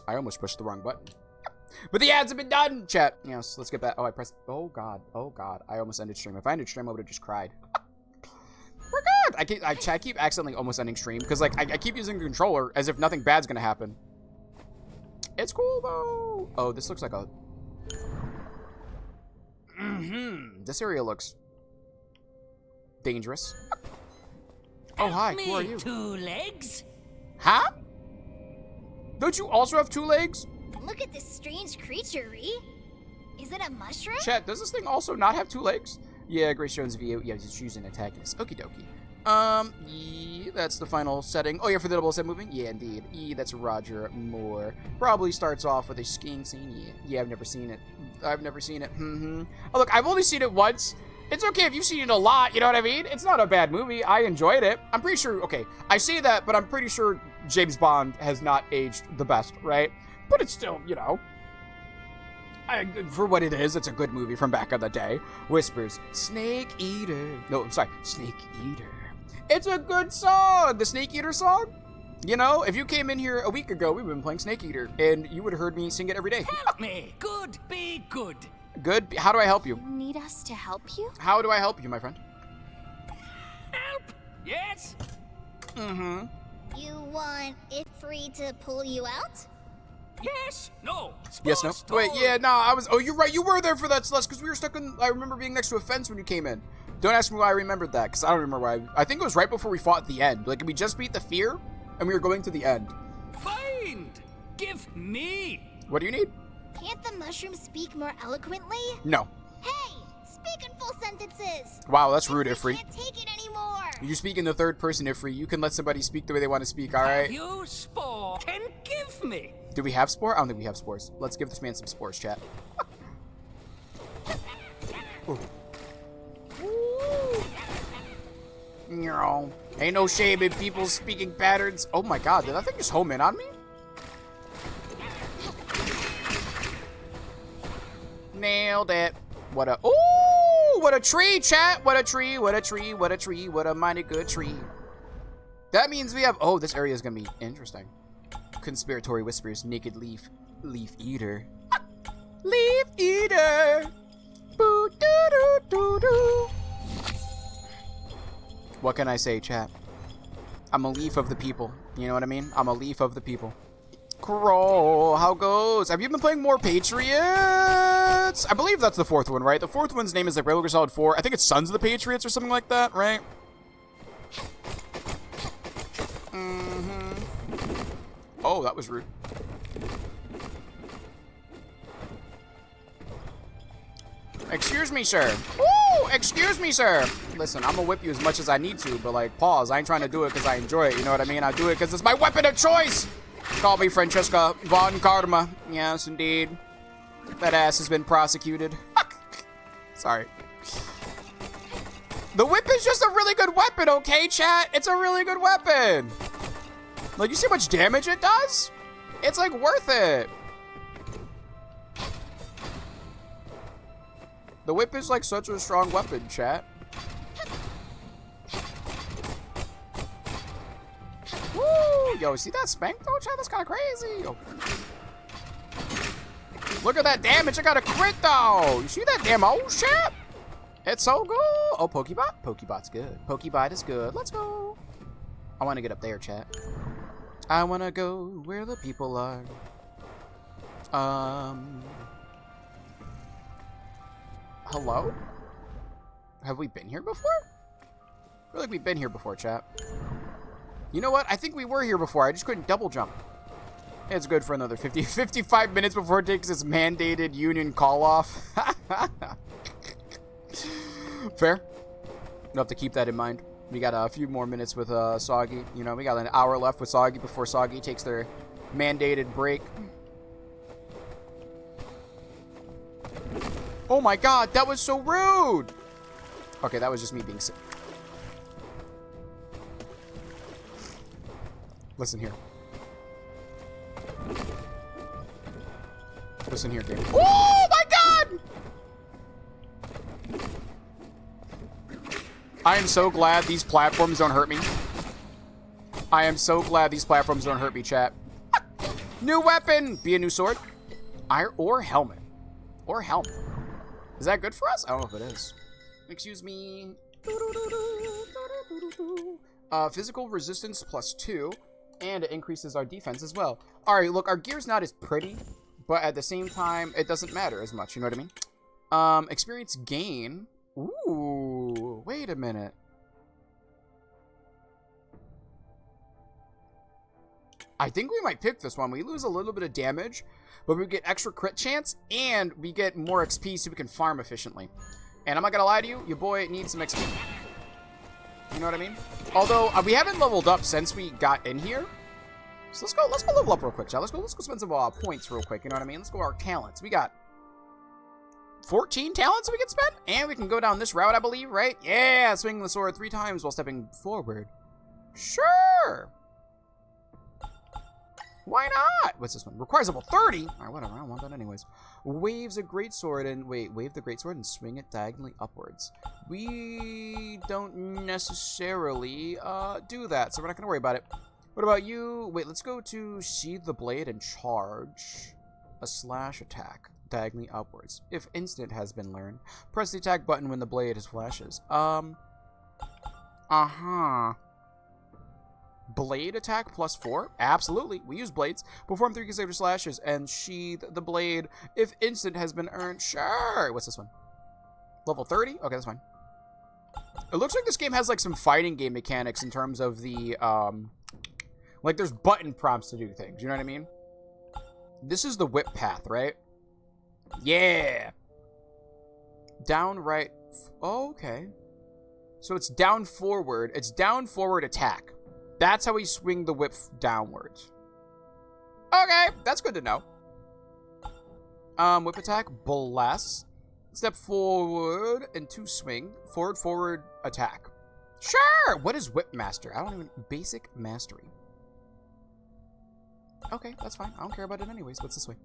I almost pushed the wrong button. But the ads have been done, chat. Yes, let's get back. Oh, I pressed. Oh, God. Oh, God. I almost ended stream. If I ended stream, I would have just cried. We're good. I keep accidentally almost ending stream because, like, I keep using the controller as if nothing bad's going to happen. It's cool, though. Oh, this looks like a... This area looks dangerous. Oh, hi. Who are you? 2 legs? Huh? Don't you also have 2 legs? Look at this strange creature, Ree. Is it a mushroom? Chat, does this thing also not have 2 legs? Yeah, Grace Jones VO. Yeah, he's choosing antagonist. Okie dokie. Yeah, that's the final setting. Oh, yeah, for the 007 movie? Yeah, indeed. That's Roger Moore. Probably starts off with a skiing scene. Yeah, I've never seen it. Oh, look, I've only seen it once. It's okay if you've seen it a lot, you know what I mean? It's not a bad movie. I enjoyed it. I'm pretty sure, okay, I say that, but I'm pretty sure James Bond has not aged the best, right? But it's still, you know, for what it is, it's a good movie from back in the day. Whispers, Snake Eater. No, I'm sorry, Snake Eater. It's a good song, the Snake Eater song. You know, if you came in here a week ago, we've been playing Snake Eater, and you would have heard me sing it every day. Help me. Good, be good. Good? How do I help you? You need us to help you? How do I help you, my friend? Help. Yes. You want Ifri to pull you out? Yes. No. Yes, no. Wait, yeah, no, I was... Oh, you're right. You were there for that, Celeste, because we were stuck in... I remember being next to a fence when you came in. Don't ask me why I remembered that, because I don't remember why. I think it was right before we fought at the end. Like, we just beat the fear, and we were going to the end. Find. Give me. What do you need? Can't the mushroom speak more eloquently? No. Hey! Speak in full sentences! Wow, that's rude, Ifri. I can't take it anymore! You speak in the third person, Ifri. You can let somebody speak the way they want to speak, alright? You spore can give me. Do we have spore? I don't think we have spores. Let's give this man some spores, chat. Ain't no shame in people speaking patterns. Oh my god, did that thing just home in on me? Nailed it. What a... Ooh! What a tree, chat! What a tree, what a tree, what a tree, what a mighty good tree. That means we have... Oh, this area is gonna be interesting. Conspiratory whispers, naked leaf eater. Leaf eater! Boo doo doo doo doo. What can I say, chat? I'm a leaf of the people. You know what I mean? I'm a leaf of the people. Crow, how goes? Have you been playing more Patriots? I believe that's the 4th one, right? The 4th one's name is like Metal Gear Solid 4. I think it's Sons of the Patriots or something like that, right? Oh, that was rude. Excuse me, sir. Ooh, excuse me, sir. Listen, I'm gonna whip you as much as I need to, but like, pause. I ain't trying to do it because I enjoy it. You know what I mean? I do it because it's my weapon of choice. Call me Francesca Von Karma. Yes, indeed. That ass has been prosecuted. Sorry. The whip is just a really good weapon, okay, chat? It's a really good weapon. Like, you see how much damage it does? It's, like, worth it. The whip is, like, such a strong weapon, chat. Woo! Yo, see that spank, though, chat? That's kind of crazy. Yo. Look at that damage. I got a crit, though. You see that demo, chat? It's so good. Oh, Pokebot? Pokebot's good. Pokebot is good. Let's go. I want to get up there, chat. I want to go where the people are. Hello? Have we been here before? I feel like we've been here before, chat. You know what? I think we were here before. I just couldn't double jump. It's good for another 55 minutes before it takes its mandated union call-off. Fair. We'll have to keep that in mind. We got a few more minutes with Soggy. You know, we got an hour left with Soggy before Soggy takes their mandated break. Oh my god, that was so rude! Okay, that was just me being sick. Listen here. Listen here, game. Oh my god! I am so glad these platforms don't hurt me. I am so glad these platforms don't hurt me, chat. New weapon! Be a new sword. Or helmet. Or helmet. Is that good for us? I don't know if it is. Excuse me. Physical resistance +2. And it increases our defense as well. Alright, look, our gear's not as pretty. But at the same time, it doesn't matter as much. You know what I mean? Experience gain. Ooh. Wait a minute. I think we might pick this one. We lose a little bit of damage, but we get extra crit chance, and we get more XP so we can farm efficiently. And I'm not gonna lie to you, your boy needs some XP. You know what I mean? Although, we haven't leveled up since we got in here. So let's go level up real quick, chat. Let's go spend some points real quick, you know what I mean? Let's go our talents. We got 14 talents we can spend, and we can go down this route, I believe, right? Yeah, swing the sword 3 times while stepping forward. Sure! Why not? What's this one? Requires level 30. All right, whatever. I don't want that anyways. Waves a greatsword and wave the greatsword and swing it diagonally upwards. We don't necessarily do that, so we're not gonna worry about it. What about you? Wait, let's go to sheathe the blade and charge a slash attack diagonally upwards. If instant has been learned, press the attack button when the blade flashes. Blade attack +4? Absolutely. We use blades. Perform 3 consecutive slashes and sheathe the blade if instant has been earned. Sure. What's this one? Level 30? Okay, that's fine. It looks like this game has like some fighting game mechanics in terms of the, like there's button prompts to do things. You know what I mean? This is the whip path, right? Yeah. Down, right. Oh, okay. So it's down forward. It's down forward attack. That's how we swing the whip downwards. Okay, that's good to know. Whip attack, bless. Step forward and 2 swing. Forward attack. Sure! What is whip master? I don't even... Basic mastery. Okay, that's fine. I don't care about it anyways. What's this way?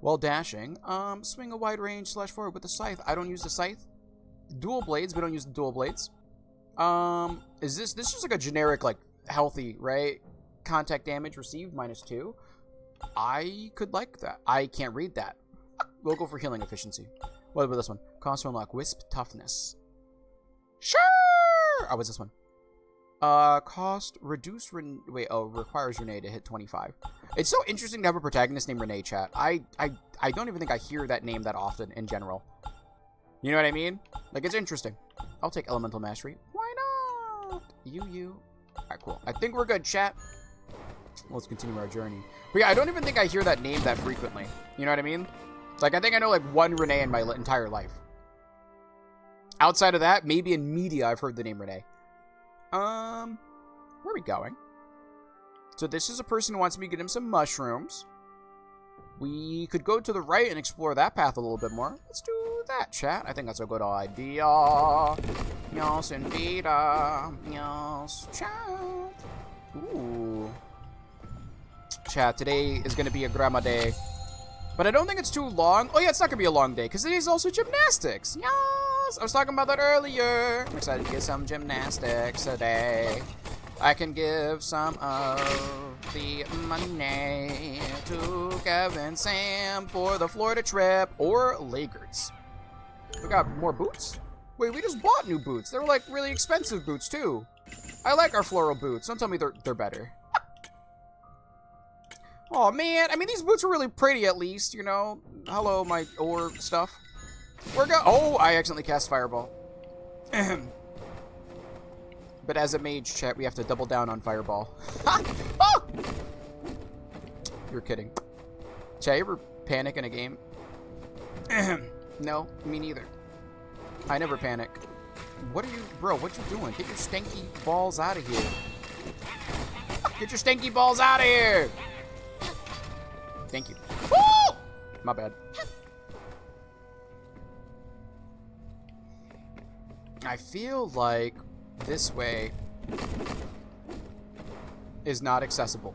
While dashing, swing a wide range / forward with the scythe. I don't use the scythe. Dual blades, we don't use the dual blades. Is this just like a generic, like, healthy, right? Contact damage received -2. I could like that. I can't read that. We'll go for healing efficiency. What about this one? Cost to unlock wisp toughness. Sure! Oh, what's this one? Cost reduce requires Renee to hit 25. It's so interesting to have a protagonist named Renee, chat. I don't even think I hear that name that often in general. You know what I mean? Like, it's interesting. I'll take elemental mastery. Why not? You. Alright, cool. I think we're good, chat. Let's continue our journey. But yeah, I don't even think I hear that name that frequently. You know what I mean? Like, I think I know, like, one Renee in my entire life. Outside of that, maybe in media I've heard the name Renee. Where are we going? So this is a person who wants me to get him some mushrooms. We could go to the right and explore that path a little bit more. Let's do that, chat. I think that's a good idea. Yes, indeed. Yes, chat. Ooh. Chat, today is going to be a grandma day. But I don't think it's too long. Oh, yeah, it's not going to be a long day, because today's also gymnastics. Yes, I was talking about that earlier. I'm excited to get some gymnastics today. I can give some of the money to Kevin Sam for the Florida trip or Lakers. We got more boots? Wait, we just bought new boots. They were like really expensive boots too. I like our floral boots. Don't tell me they're better. Oh man, I mean these boots are really pretty at least, you know. Hello, my ore stuff. Oh, I accidentally cast Fireball. But as a mage, chat, we have to double down on Fireball. Oh! You're kidding. Chat, you ever panic in a game? No, me neither. I never panic. What are you... Bro, what you doing? Get your stanky balls out of here. Get your stanky balls out of here! Thank you. Woo! My bad. I feel like this way is not accessible.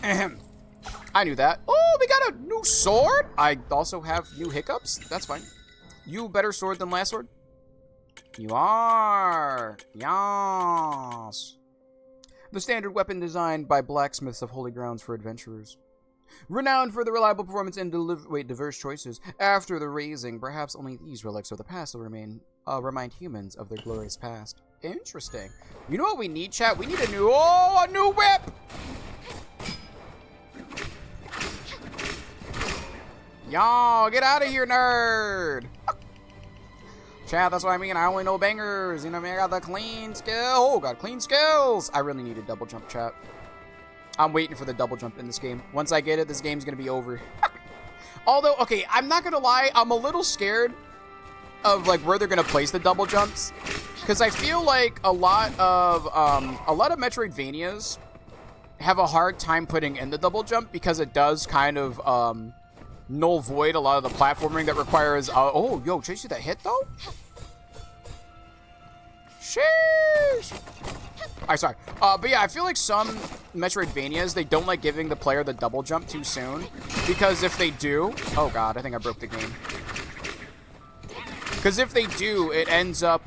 I knew that. Oh, we got a new sword. I also have new hiccups. That's fine. You better sword than last sword? You are. Yas. The standard weapon designed by blacksmiths of holy grounds for adventurers. Renowned for the reliable performance and diverse choices. After the raising, perhaps only these relics of the past will remind humans of their glorious past. Interesting. You know what we need, chat? We need a new whip! Y'all, get out of here, nerd! Chat, that's what I mean. I only know bangers. You know what I mean? I got the clean skill. Oh, got clean skills. I really need a double jump, chat. I'm waiting for the double jump in this game. Once I get it, this game's going to be over. Although, okay, I'm not going to lie. I'm a little scared of, like, where they're going to place the double jumps. Because I feel like a lot of Metroidvanias have a hard time putting in the double jump because it does kind of, null void a lot of the platforming that requires oh yo, did you see that hit though? Sheesh. Alright, sorry. But yeah, I feel like some Metroidvanias, they don't like giving the player the double jump too soon. Because if they do, oh god, I think I broke the game. Because if they do, it ends up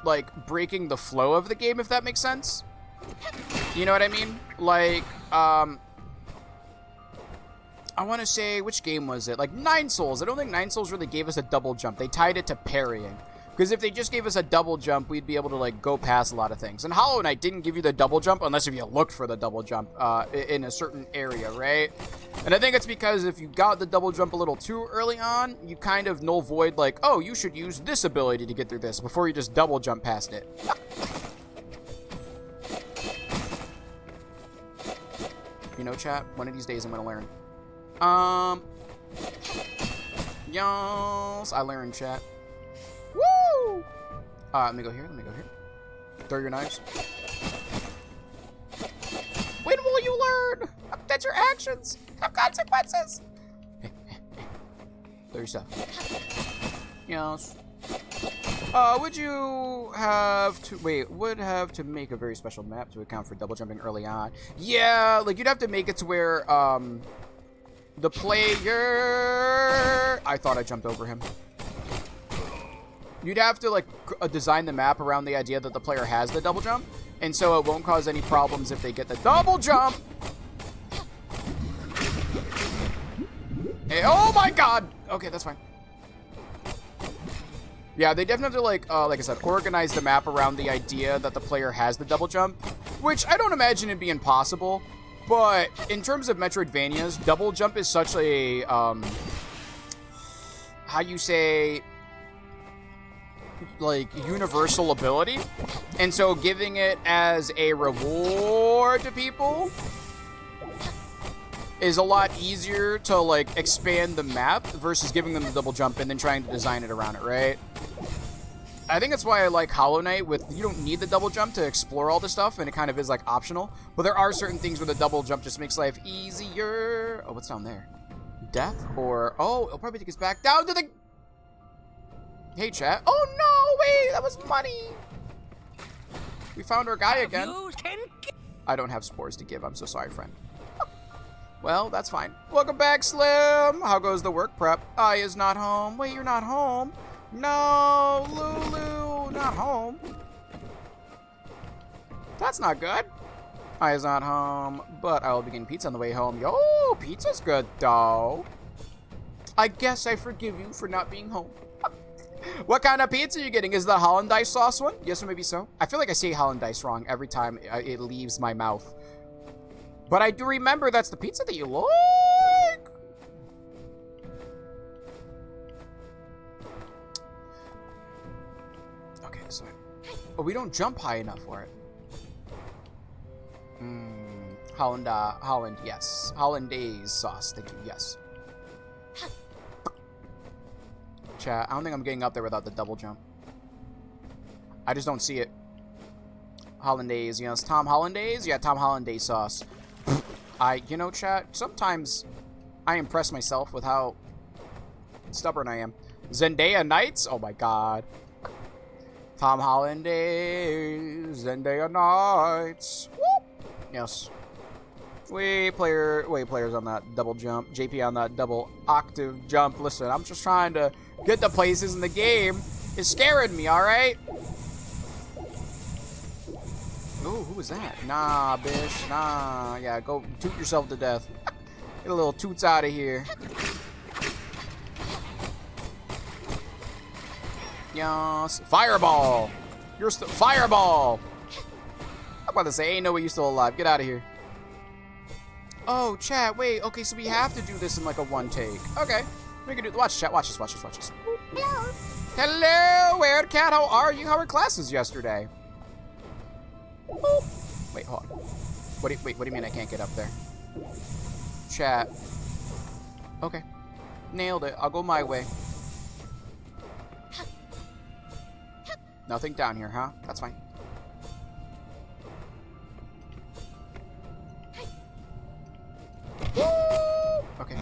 like breaking the flow of the game, if that makes sense. You know what I mean? Like, I want to say, which game was it? Like, Nine Souls. I don't think Nine Souls really gave us a double jump. They tied it to parrying. Because if they just gave us a double jump, we'd be able to, like, go past a lot of things. And Hollow Knight didn't give you the double jump unless if you looked for the double jump in a certain area, right? And I think it's because if you got the double jump a little too early on, you kind of null void, like, oh, you should use this ability to get through this before you just double jump past it. You know, chat, one of these days I'm going to learn. Yes, I learned, chat. Woo! Let me go here. Throw your knives. When will you learn that your actions have consequences? Throw your stuff. Yes. Would have to make a very special map to account for double jumping early on. Yeah, like you'd have to make it to where, the player... I thought I jumped over him. You'd have to, like, design the map around the idea that the player has the double jump. And so it won't cause any problems if they get the double jump. Hey, oh my god! Okay, that's fine. Yeah, they definitely have to, like I said, organize the map around the idea that the player has the double jump. Which I don't imagine it'd be impossible. But in terms of Metroidvanias, double jump is such a, how you say, like, universal ability. And so giving it as a reward to people is a lot easier to, like, expand the map versus giving them the double jump and then trying to design it around it, right? I think that's why I like Hollow Knight with, you don't need the double jump to explore all this stuff, and it kind of is, like, optional. But there are certain things where the double jump just makes life easier. Oh, what's down there? Death? Or, oh, it'll probably take us back down to the... Hey, chat. Oh, no, wait, that was money. We found our guy again. I don't have spores to give. I'm so sorry, friend. Well, that's fine. Welcome back, Slim. How goes the work prep? I is not home. Wait, you're not home? No, Lulu, not home. That's not good. I is not home, but I will be getting pizza on the way home. Yo, pizza's good, though. I guess I forgive you for not being home. What kind of pizza are you getting? Is the Hollandaise sauce one? Yes, or maybe so. I feel like I say Hollandaise wrong every time it leaves my mouth. But I do remember that's the pizza that you like. Okay, so... Oh, we don't jump high enough for it. Holland, yes. Hollandaise sauce, thank you, yes. Chat, I don't think I'm getting up there without the double jump. I just don't see it. Hollandaise, yes. Tom Hollandaise? Yeah, Tom Hollandaise sauce. You know, chat, sometimes I impress myself with how stubborn I am. Zendaya Nights? Oh my god. Tom Hollandaise, Zendaya Nights. Whoop. Yes. Players on that double jump. JP on that double octave jump. Listen, I'm just trying to get the places in the game. It's scaring me, alright? Ooh, who was that? Nah, bitch. Nah. Yeah, go toot yourself to death. Get a little toots out of here. Yes. Fireball. You're still fireball. I'm about to say, ain't no way you're still alive. Get out of here. Oh, chat. Wait. Okay, so we have to do this in like a one take. Okay. We can do. Watch, chat. Watch this. Watch this. Watch this. Hello. Hello, Weird Cat. How are you? How were classes yesterday? Wait, hold on. Wait, what do you mean I can't get up there? Chat. Okay. Nailed it. I'll go my way. Nothing down here, huh? That's fine. Okay.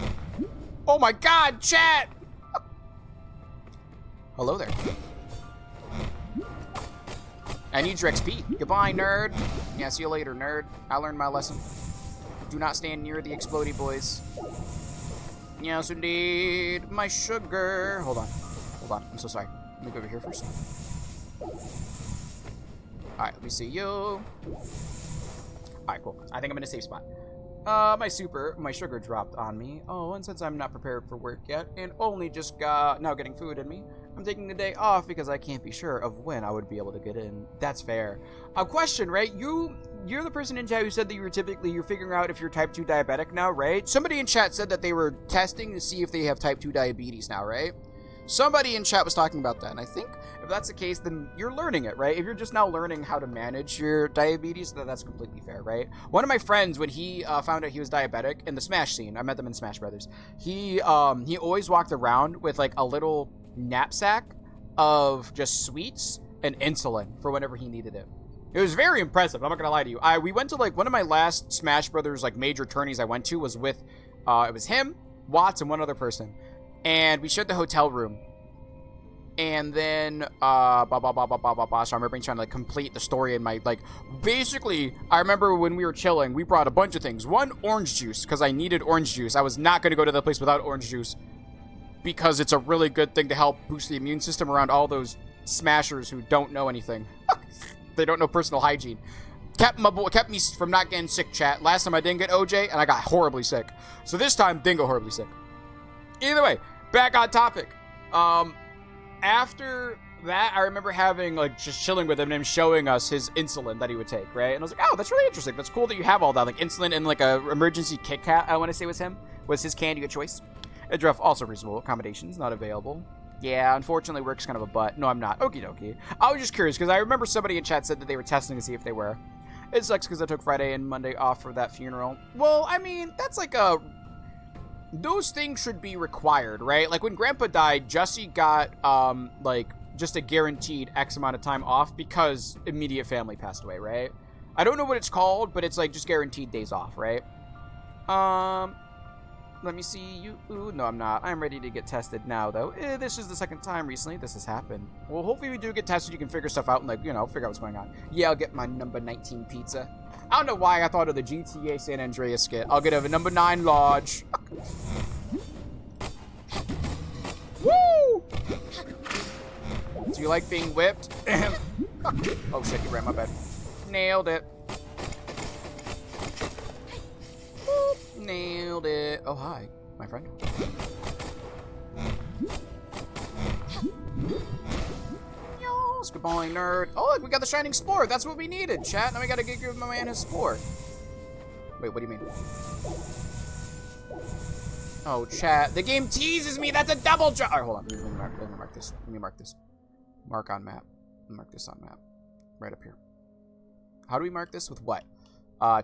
Oh my god, chat! Hello there. I need your XP. Goodbye, nerd. Yeah, see you later, nerd. I learned my lesson. Do not stand near the explodey boys. Yes, indeed. My sugar. Hold on. Hold on. I'm so sorry. Let me go over here first. Alright, let me see you. Alright, cool. I think I'm in a safe spot. My sugar dropped on me. Oh, and since I'm not prepared for work yet, and only just got now getting food in me, I'm taking the day off because I can't be sure of when I would be able to get in. That's fair. A question, right? You're the person in chat who said that you're figuring out if you're type 2 diabetic now, right? Somebody in chat said that they were testing to see if they have type 2 diabetes now, right? Somebody in chat was talking about that, and I think if that's the case, then you're learning it, right? If you're just now learning how to manage your diabetes, then that's completely fair, right? One of my friends, when he found out he was diabetic in the Smash scene, I met them in Smash Brothers, he always walked around with like a little knapsack of just sweets and insulin for whenever he needed it. It was very impressive. I'm not gonna lie to you. We went to like one of my last Smash Brothers like major tourneys I went to was with it was him, Watts, and one other person. And we shared the hotel room. And then, so I remember trying to, like, complete the story in my, like, basically, I remember when we were chilling, we brought a bunch of things. One, orange juice, because I needed orange juice. I was not going to go to the place without orange juice, because it's a really good thing to help boost the immune system around all those smashers who don't know anything. They don't know personal hygiene. Kept me from not getting sick, chat. Last time I didn't get OJ, and I got horribly sick. So this time, didn't go horribly sick. Either way, back on topic. After that, I remember having, like, just chilling with him and him showing us his insulin that he would take, right? And I was like, oh, that's really interesting. That's cool that you have all that. Like, insulin and, like, a emergency Kit Kat, I want to say was him. Was his candy of choice. Edruff, also reasonable. Accommodations, not available. Yeah, unfortunately, work's kind of a butt. No, I'm not. Okie dokie. I was just curious, because I remember somebody in chat said that they were testing to see if they were. It sucks because I took Friday and Monday off for that funeral. Well, I mean, that's like a... Those things should be required, right? Like when Grandpa died, Jesse got like just a guaranteed X amount of time off because immediate family passed away, right? I don't know what it's called, but it's like just guaranteed days off, right? Let me see you. Ooh, no, I'm not. I'm ready to get tested now, though. This is the second time recently this has happened. Well, hopefully we do get tested. You can figure stuff out and, like, you know, figure out what's going on. Yeah, I'll get my number 19 pizza. I don't know why I thought of the GTA San Andreas skit. I'll get a number 9 large. Woo! Do you like being whipped? Oh, shit, you ran my bed. Nailed it. Nailed it. Oh, hi, my friend. Yo, goodbye, nerd. Oh, look, we got the Shining Spore. That's what we needed, chat. Now we gotta give my man his Spore. Wait, what do you mean? Oh, chat. The game teases me. That's a double jump. All right, hold on. Let me mark this. Let me mark this. Mark on map. Mark this on map. Right up here. How do we mark this? With what?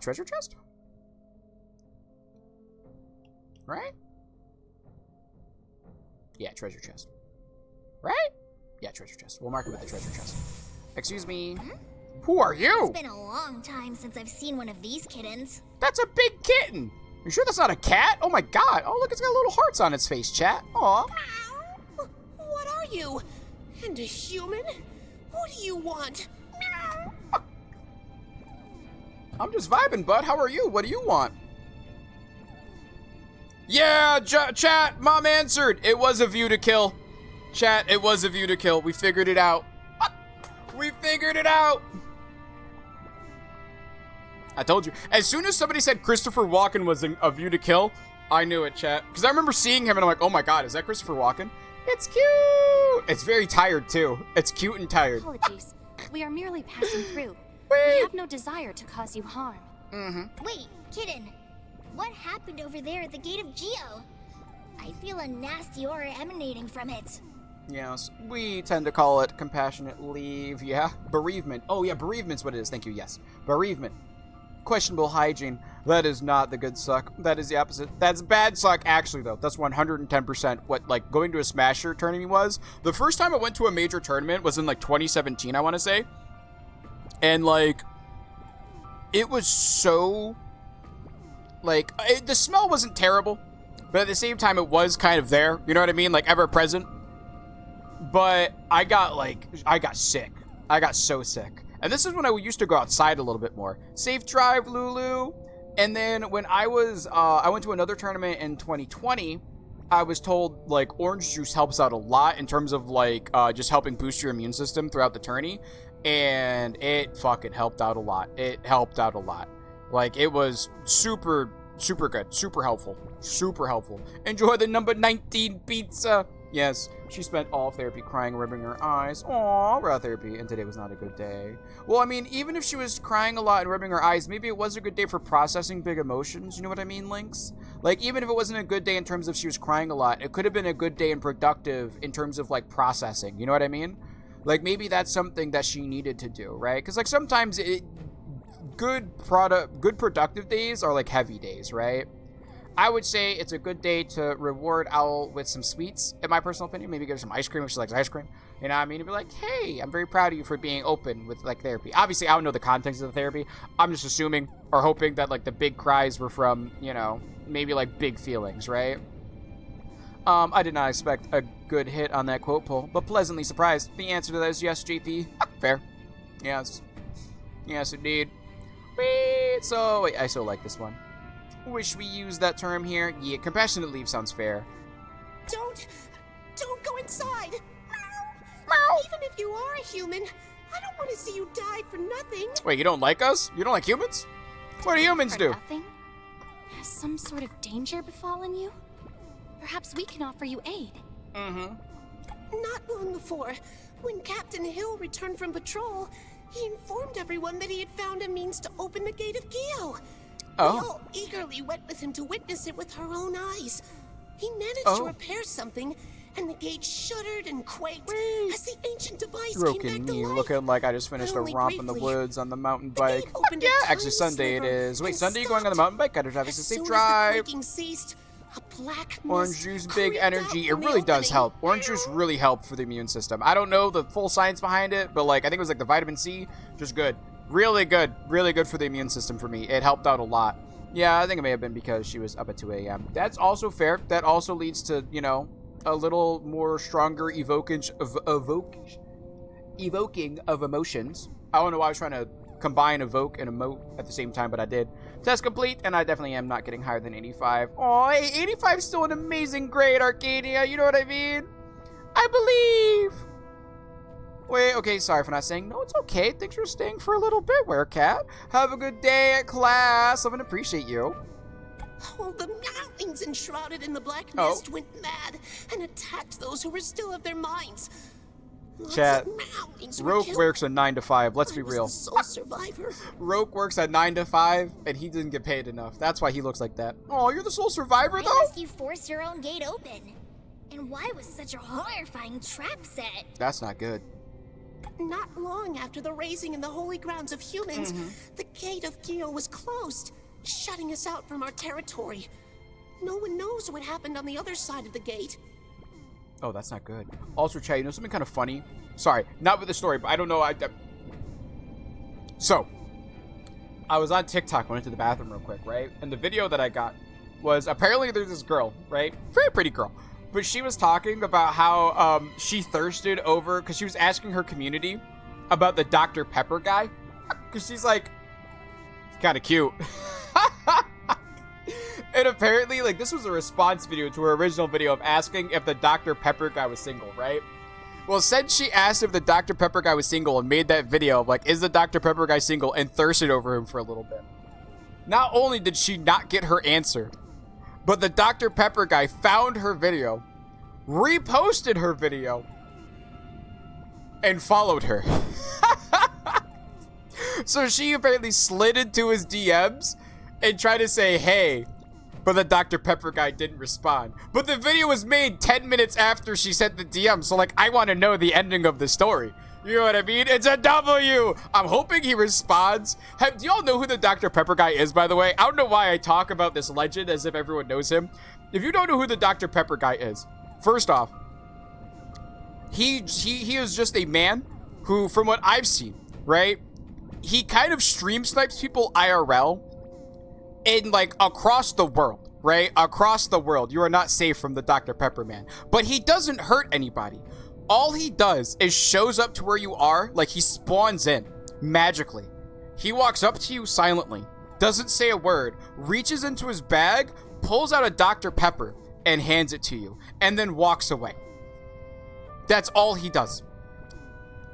Treasure chest? Right? Yeah, treasure chest. Right? Yeah, treasure chest. We'll mark it with the treasure chest. Excuse me. Huh? Who are you? It's been a long time since I've seen one of these kittens. That's a big kitten. You sure that's not a cat? Oh my god. Oh, look, it's got little hearts on its face, chat. Aw. What are you? And a human? What do you want? I'm just vibing, bud. How are you? What do you want? Yeah, chat, mom answered. It was a view to kill. Chat, it was a view to kill. We figured it out. We figured it out. I told you. As soon as somebody said Christopher Walken was A View to Kill, I knew it, chat. Because I remember seeing him and I'm like, oh my god, is that Christopher Walken? It's cute! It's very tired, too. It's cute and tired. Apologies. We are merely passing through. Wait. We have no desire to cause you harm. Wait, Kitten. What happened over there at the gate of Geo? I feel a nasty aura emanating from it. Yes, we tend to call it compassionate leave, yeah. Bereavement. Oh, yeah, bereavement's what it is. Thank you, yes. Bereavement. Questionable hygiene. That is not the good suck. That is the opposite. That's bad suck, actually, though. That's 110% what, like, going to a Smasher tournament was. The first time I went to a major tournament was in, like, 2017, I want to say. And, like, it was so, like, the smell wasn't terrible, but at the same time, it was kind of there. You know what I mean? Like, ever present. But I got sick. I got so sick. And this is when I used to go outside a little bit more. Safe drive, Lulu. And then when I went to another tournament in 2020, I was told, like, orange juice helps out a lot in terms of, like, just helping boost your immune system throughout the tourney. And it fucking helped out a lot. It helped out a lot. Like, it was super, super good. Super helpful. Super helpful. Enjoy the number 19 pizza. Yes, she spent all therapy crying and rubbing her eyes. Aww, raw therapy, and today was not a good day. Well, I mean, even if she was crying a lot and rubbing her eyes, maybe it was a good day for processing big emotions. You know what I mean, Lynx? Like, even if it wasn't a good day in terms of she was crying a lot, it could have been a good day and productive in terms of, like, processing. You know what I mean? Like, maybe that's something that she needed to do, right? Because, like, sometimes good productive days are, like, heavy days, right? I would say it's a good day to reward Owl with some sweets, in my personal opinion. Maybe give her some ice cream if she likes ice cream. You know what I mean? And be like, hey, I'm very proud of you for being open with, like, therapy. Obviously, I don't know the context of the therapy. I'm just assuming or hoping that, like, the big cries were from, you know, maybe, like, big feelings, right? I did not expect a good hit on that quote poll, but pleasantly surprised. The answer to that is yes, JP. Fair. Yes. Yes, indeed. Wait, so, wait, I so like this one. Wish we used that term here. Yeah, compassionate leave sounds fair. Don't go inside. Meow. Even if you are a human, I don't want to see you die for nothing. Wait, you don't like us? You don't like humans? What do humans For do? nothing? Has some sort of danger befallen you? Perhaps we can offer you aid. Not long before, when Captain Hill returned from patrol, he informed everyone that he had found a means to open the gate of Geo. Oh. We all eagerly went with him to witness it with our own eyes. He managed to repair something, and the gate shuddered and quaked as the ancient device came Broken back to knee, life. looking like I just finished a Only romp in the briefly. woods on the mountain The bike. gate opened a Yeah, tiny actually Sunday it sliver is. Wait, and Sunday you going on the stopped. mountain bike? Gotta have a As safe soon drive. as the quaking ceased, a black Orange mist juice, big creeped energy. It out from the really does opening. help. Orange juice really helped for the immune system. I don't know the full science behind it, but, like, I think it was like the vitamin C. Just good. Really good. Really good for the immune system for me. It helped out a lot. Yeah, I think it may have been because she was up at 2 a.m. That's also fair. That also leads to, you know, a little more stronger evoking of emotions. I don't know why I was trying to combine evoke and emote at the same time, but I did. Test complete, and I definitely am not getting higher than 85. Oh, hey, 85 is still an amazing grade, Arcadia. You know what I mean? I believe. Wait, okay, sorry for not saying. No, it's okay. Thanks for staying for a little bit, Werecat. Have a good day at class. I'm gonna appreciate you. All the mountains enshrouded in the black Oh. mist went mad and attacked those who were still of their minds. Lots Chat, of mountains were Roke killed. works a 9 to 5. Let's I be was real. the sole survivor. Roke works at 9 to 5, and he didn't get paid enough. That's why he looks like that. Oh, you're the sole survivor, Why though? must you force your own gate open? And why was such a horrifying trap set? That's not good. Not long after the raising in the holy grounds of humans, the gate of Geo was closed, shutting us out from our territory. No one knows what happened on the other side of the gate. Oh, that's not good. Also, chat, you know something kind of funny? Sorry, not with the story, but I don't know. So, I was on TikTok, went into the bathroom real quick, right? And the video that I got was apparently there's this girl, right? Very pretty girl. But she was talking about how she thirsted over, because she was asking her community about the Dr. Pepper guy. Because she's like, kind of cute. And apparently, like, this was a response video to her original video of asking if the Dr. Pepper guy was single, right? Well, since she asked if the Dr. Pepper guy was single and made that video of, like, is the Dr. Pepper guy single, and thirsted over him for a little bit, Not only did she not get her answer, but the Dr. Pepper guy found her video, reposted her video, and followed her. So she apparently slid into his DMs and tried to say, hey, but the Dr. Pepper guy didn't respond. But the video was made 10 minutes after she sent the DM, so like, I want to know the ending of the story. You know what I mean? It's a W. I'm hoping he responds. Do y'all know who the Dr. Pepper guy is, by the way? I don't know why I talk about this legend as if everyone knows him. If you don't know who the Dr. Pepper guy is, first off, he is just a man who, from what I've seen, right? He kind of stream snipes people IRL in like across the world, right? Across the world. You are not safe from the Dr. Pepper man. But he doesn't hurt anybody. All he does is shows up to where you are, like he spawns in magically. He walks up to you silently, doesn't say a word, reaches into his bag, pulls out a Dr. Pepper and hands it to you, and then walks away. That's all he does.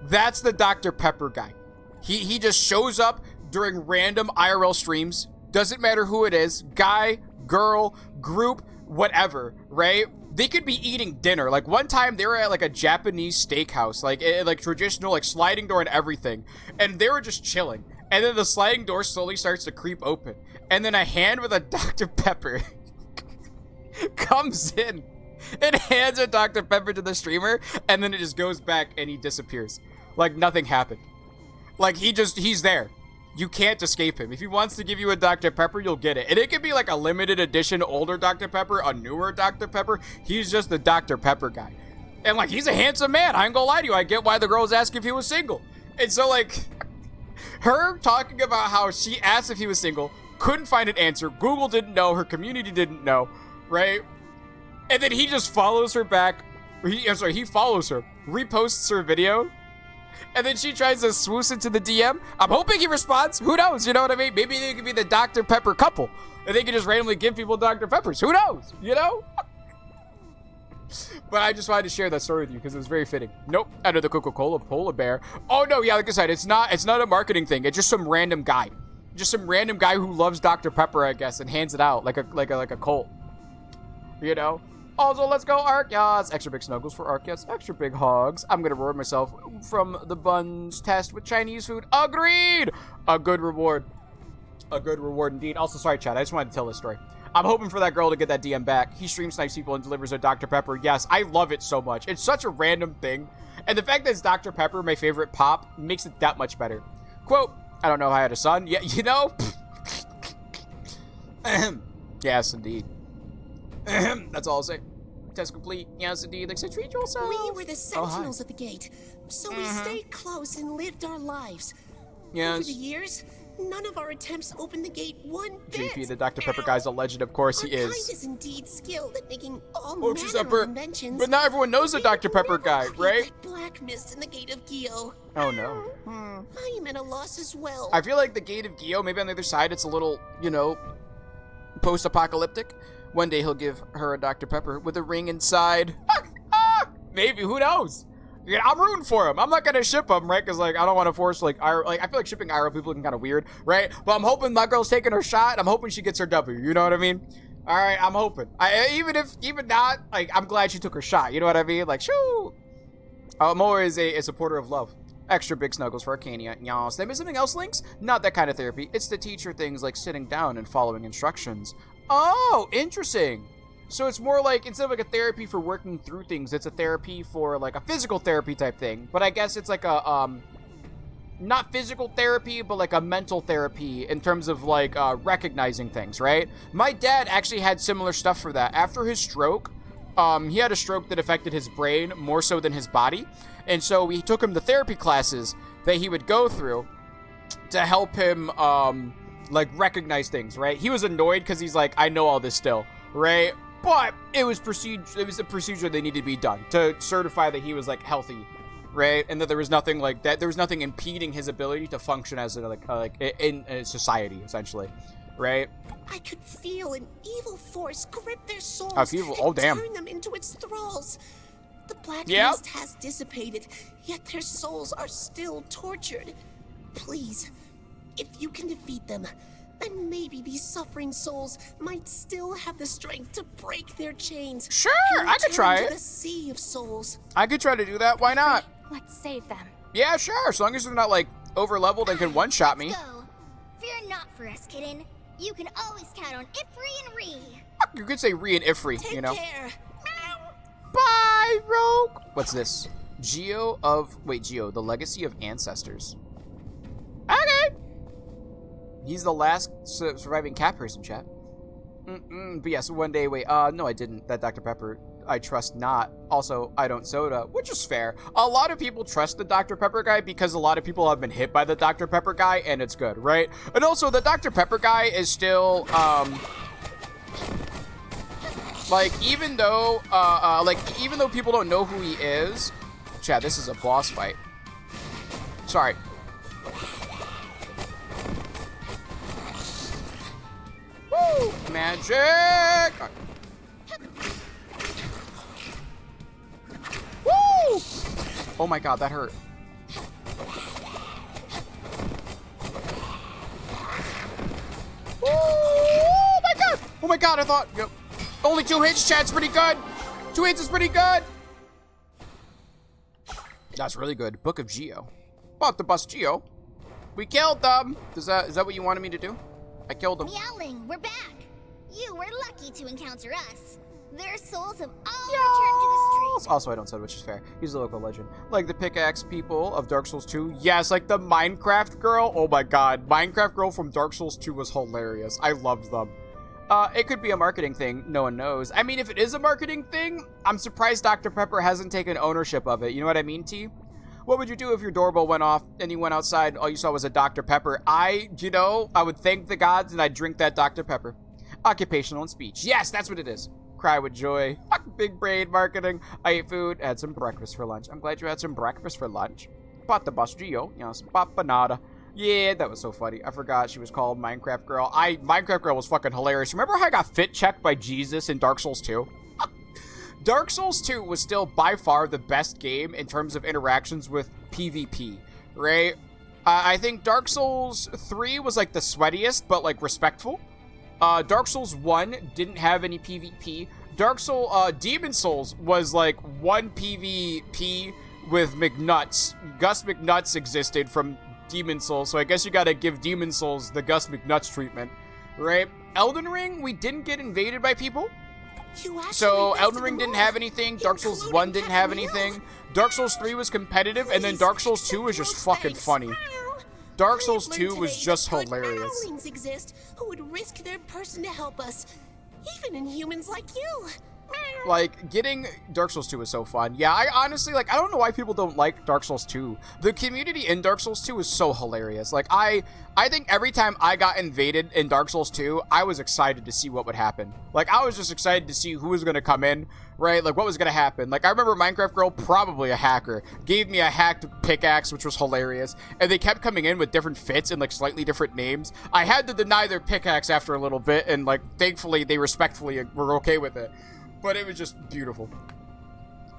That's the Dr. Pepper guy. He just shows up during random IRL streams. Doesn't matter who it is, guy, girl, group, whatever, right? They could be eating dinner. Like one time they were at like a Japanese steakhouse, like traditional, like sliding door and everything. And they were just chilling. And then the sliding door slowly starts to creep open. And then a hand with a Dr. Pepper comes in and hands a Dr. Pepper to the streamer. And then it just goes back and he disappears. Like nothing happened. Like he's there. You can't escape him. If he wants to give you a Dr. Pepper, you'll get it. And it could be like a limited edition older Dr. Pepper, a newer Dr. Pepper. He's just the Dr. Pepper guy. And like, he's a handsome man. I ain't gonna lie to you. I get why the girl was asking if he was single. And so like, her talking about how she asked if he was single, couldn't find an answer. Google didn't know. Her community didn't know, right? And then he just follows her back. He follows her, reposts her video. And then she tries to swoosh into the DM. I'm hoping he responds. Who knows? You know what I mean? Maybe they could be the Dr. Pepper couple. And they could just randomly give people Dr. Peppers. Who knows? You know? But I just wanted to share that story with you because it was very fitting. Nope. Under the Coca-Cola polar bear. Oh, no. Yeah, like I said, it's not a marketing thing. It's just some random guy. Just some random guy who loves Dr. Pepper, I guess, and hands it out like a cult. You know? Also, let's go Arceus. Extra big snuggles for Arceus. Extra big hogs. I'm going to reward myself from the buns test with Chinese food. Agreed! A good reward. A good reward indeed. Also, sorry, chat. I just wanted to tell this story. I'm hoping for that girl to get that DM back. He stream snipes people and delivers a Dr. Pepper. Yes, I love it so much. It's such a random thing. And the fact that it's Dr. Pepper, my favorite pop, makes it that much better. Quote, I don't know if I had a son. Yeah, you know? Yes, indeed. That's all I'll say. Test complete. Yes, indeed. Like, so treat yourself. We were the sentinels at the gate, so we stayed close and lived our lives. Yes. Over the years, none of our attempts opened the gate one bit. GP, the Dr. Pepper guy's a legend. Of course he Our is. kind is indeed skilled at making all Oh, she's manner up her. of inventions. But not everyone knows the We Dr. were Pepper never guy, happy right? like black mist in the gate of Gio. Oh, no. I am at a loss as well. I feel like the Gate of Gio, maybe on the other side, it's a little, you know, post-apocalyptic. One day he'll give her a Dr. Pepper with a ring inside. Maybe, who knows? Yeah, I'm rooting for him. I'm not gonna ship him, right? Because like I don't want to force like I feel like shipping IRL people looking kind of weird, right? But I'm hoping my girl's taking her shot. I'm hoping she gets her W. You know what I mean? All right, I'm hoping. Even not, like I'm glad she took her shot. You know what I mean? Like, shoo. Moa is a supporter of love. Extra big snuggles for Arcania. Yas. Did I miss something else, Links? Not that kind of therapy. It's to teach her things like sitting down and following instructions. Oh, interesting. So it's more like, instead of like a therapy for working through things, it's a therapy for like a physical therapy type thing. But I guess it's like a, not physical therapy, but like a mental therapy in terms of like recognizing things, right? My dad actually had similar stuff for that. After his stroke, he had a stroke that affected his brain more so than his body. And so we took him to therapy classes that he would go through to help him, like recognize things, right? He was annoyed because he's like, I know all this still, right? But it was a procedure that needed to be done to certify that he was like healthy, right? And that there was nothing like that. There was nothing impeding his ability to function as in a society, essentially, right? I could feel an evil force grip their souls Oh, damn. and turn them into its thralls. The black Yeah. mist has dissipated, yet their souls are still tortured. Please, if you can defeat them, And maybe these suffering souls might still have the strength to break their chains. Sure, and I could return try to it. the sea of souls. I could try to do that. Why not? Let's save them. Yeah, sure. As long as they're not, like, over-leveled and can one-shot me. Let's go. Fear not for us, kitten. You can always count on Ifri and Ree. You could say Ree and Ifri, Take you know? care. Bye, Rogue! What's this? Geo, the Legacy of Ancestors. Okay! He's the last surviving cat person, chat. But yes, one day, no, I didn't. That Dr. Pepper, I trust not. Also, I don't soda, which is fair. A lot of people trust the Dr. Pepper guy because a lot of people have been hit by the Dr. Pepper guy, and it's good, right? And also, the Dr. Pepper guy is still, like, even though people don't know who he is, chat, this is a boss fight. Sorry. Woo! Magic! Woo! Oh my god, that hurt. Woo! Oh my god! Oh my god, I thought... Yep. Only 2 hits, chat's pretty good. 2 hits is pretty good. That's really good. Book of Geo. About to bust Geo. We killed them. Is that what you wanted me to do? I killed them. Meowling, we're back. You were lucky to encounter us. Their souls have all returned to the street. Also, I don't say, which is fair. He's a local legend. Like the pickaxe people of Dark Souls 2. Yes, like the Minecraft girl. Oh my god. Minecraft girl from Dark Souls 2 was hilarious. I loved them. It could be a marketing thing. No one knows. I mean, if it is a marketing thing, I'm surprised Dr. Pepper hasn't taken ownership of it. You know what I mean, T? What would you do if your doorbell went off and you went outside, all you saw was a Dr. Pepper? I would thank the gods and I'd drink that Dr. Pepper. Occupational and speech. Yes, that's what it is. Cry with joy. Big brain marketing. I ate food, had some breakfast for lunch. I'm glad you had some breakfast for lunch. Pata bus Gio. Yes, papanada. Yeah, that was so funny. I forgot she was called Minecraft Girl. Minecraft Girl was fucking hilarious. Remember how I got fit checked by Jesus in Dark Souls 2? Dark Souls 2 was still by far the best game in terms of interactions with PvP, right? I think Dark Souls 3 was like the sweatiest, but like respectful. Dark Souls 1 didn't have any PvP. Demon Souls was like 1 PvP with McNuts. Gus McNuts existed from Demon Souls, so I guess you gotta give Demon Souls the Gus McNuts treatment, right? Elden Ring, we didn't get invaded by people. So Elden Ring didn't have anything, Dark Souls 1 didn't have anything, Dark Souls 3 was competitive, and then Dark Souls 2 was just fucking funny. Dark Souls 2 was just hilarious. Exist who would risk their person to help us, even in humans like you. Like, getting Dark Souls 2 was so fun. Yeah, I honestly, like, I don't know why people don't like Dark Souls 2. The community in Dark Souls 2 is so hilarious. Like, I think every time I got invaded in Dark Souls 2, I was excited to see what would happen. Like, I was just excited to see who was going to come in, right? Like, what was going to happen. Like, I remember Minecraft Girl, probably a hacker, gave me a hacked pickaxe, which was hilarious. And they kept coming in with different fits and, like, slightly different names. I had to deny their pickaxe after a little bit, and, like, thankfully, they respectfully were okay with it. But it was just beautiful.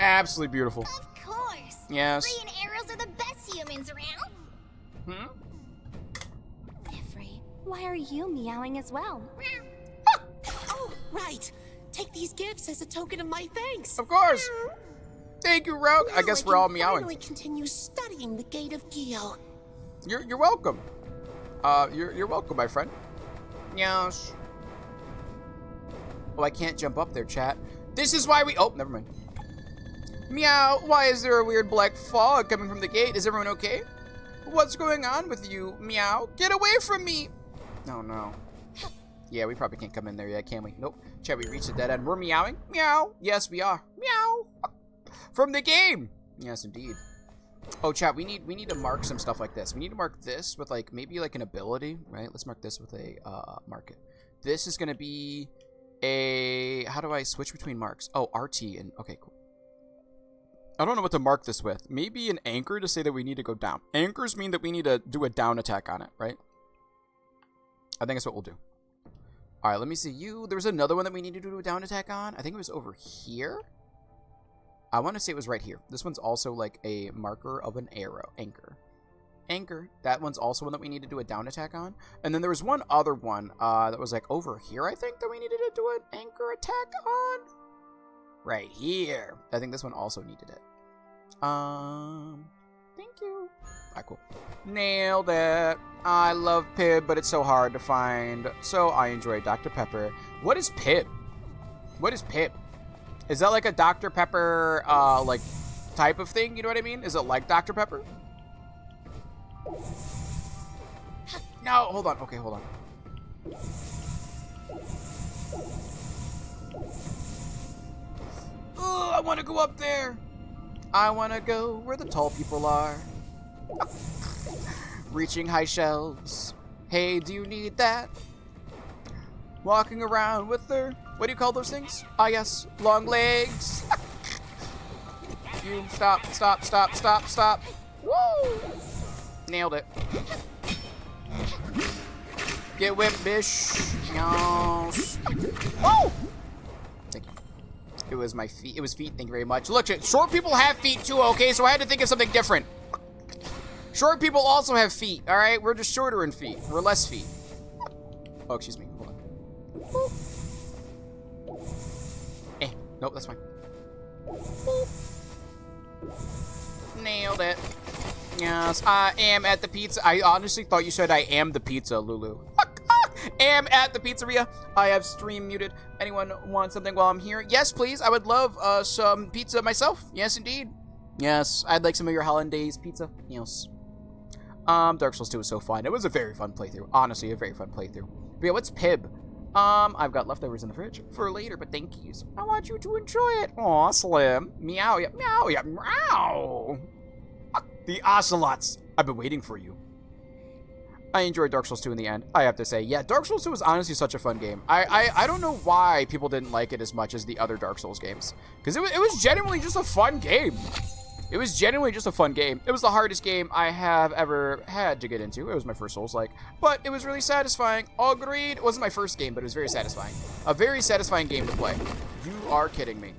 Absolutely beautiful. Of course. Yes. Ree and arrows are the best humans around. Ifri, why are you meowing as well? Oh, right. Take these gifts as a token of my thanks. Of course. Thank you, Rogue. I guess we're all meowing. Finally continue studying the Gate of Geo. You're welcome. You're welcome, my friend. Yes. Oh, I can't jump up there, chat. This is why we... Oh, never mind. Meow, why is there a weird black fog coming from the gate? Is everyone okay? What's going on with you, Meow? Get away from me! Oh, no. Yeah, we probably can't come in there yet, can we? Nope. Chat, we reached the dead end. We're meowing? Meow. Yes, we are. Meow. From the game. Yes, indeed. Oh, chat, we need to mark some stuff like this. We need to mark this with, like, maybe, like, an ability, right? Let's mark this with a, mark it. This is gonna be... How do I switch between marks? Oh, RT and... Okay, cool. I don't know what to mark this with. Maybe an anchor to say that we need to go down. Anchors mean that we need to do a down attack on it, right? I think that's what we'll do. Alright, let me see you. There was another one that we need to do a down attack on. I think it was over here. I want to say it was right here. This one's also like a marker of an arrow. Anchor. Anchor. That one's also one that we need to do a down attack on. And then there was one other one that was like over here, I think, that we needed to do an anchor attack on. Right here. I think this one also needed it. Thank you. Alright, cool. Nailed it. I love Pib, but it's so hard to find. So I enjoy Dr. Pepper. What is Pib? What is Pib? Is that like a Dr. Pepper, like, type of thing? You know what I mean? Is it like Dr. Pepper? No, hold on. Okay, hold on. Oh, I want to go up there. I want to go where the tall people are. Reaching high shelves. Hey, do you need that? Walking around with her. What do you call those things? Ah, yes, long legs. You stop, stop, stop, stop, stop. Woo! Nailed it. Get whipped, bish. Yes. Woo! Thank you. It was my feet. It was feet. Thank you very much. Look, short people have feet too, okay? So I had to think of something different. Short people also have feet, all right? We're just shorter in feet. We're less feet. Oh, excuse me. Hold on. Nope, that's fine. Nailed it. Yes, I am at the pizza. I honestly thought you said I am the pizza, Lulu. Am at the pizzeria. I have stream muted. Anyone want something while I'm here? Yes, please. I would love some pizza myself. Yes, indeed. Yes, I'd like some of your hollandaise pizza. Yes. Dark Souls 2 was so fun. It was a very fun playthrough. Honestly, a very fun playthrough. But yeah, what's Pib? I've got leftovers in the fridge for later, but thank yous. I want you to enjoy it. Aw, Slim. Meow, yeah, meow, yeah, meow. The ocelots. I've been waiting for you. I enjoyed Dark Souls 2 in the end, I have to say. Yeah, Dark Souls 2 was honestly such a fun game. I don't know why people didn't like it as much as the other Dark Souls games. Because it was genuinely just a fun game. It was genuinely just a fun game. It was the hardest game I have ever had to get into. It was my first Souls-like. But it was really satisfying. Agreed. It wasn't my first game, but it was very satisfying. A very satisfying game to play. You are kidding me.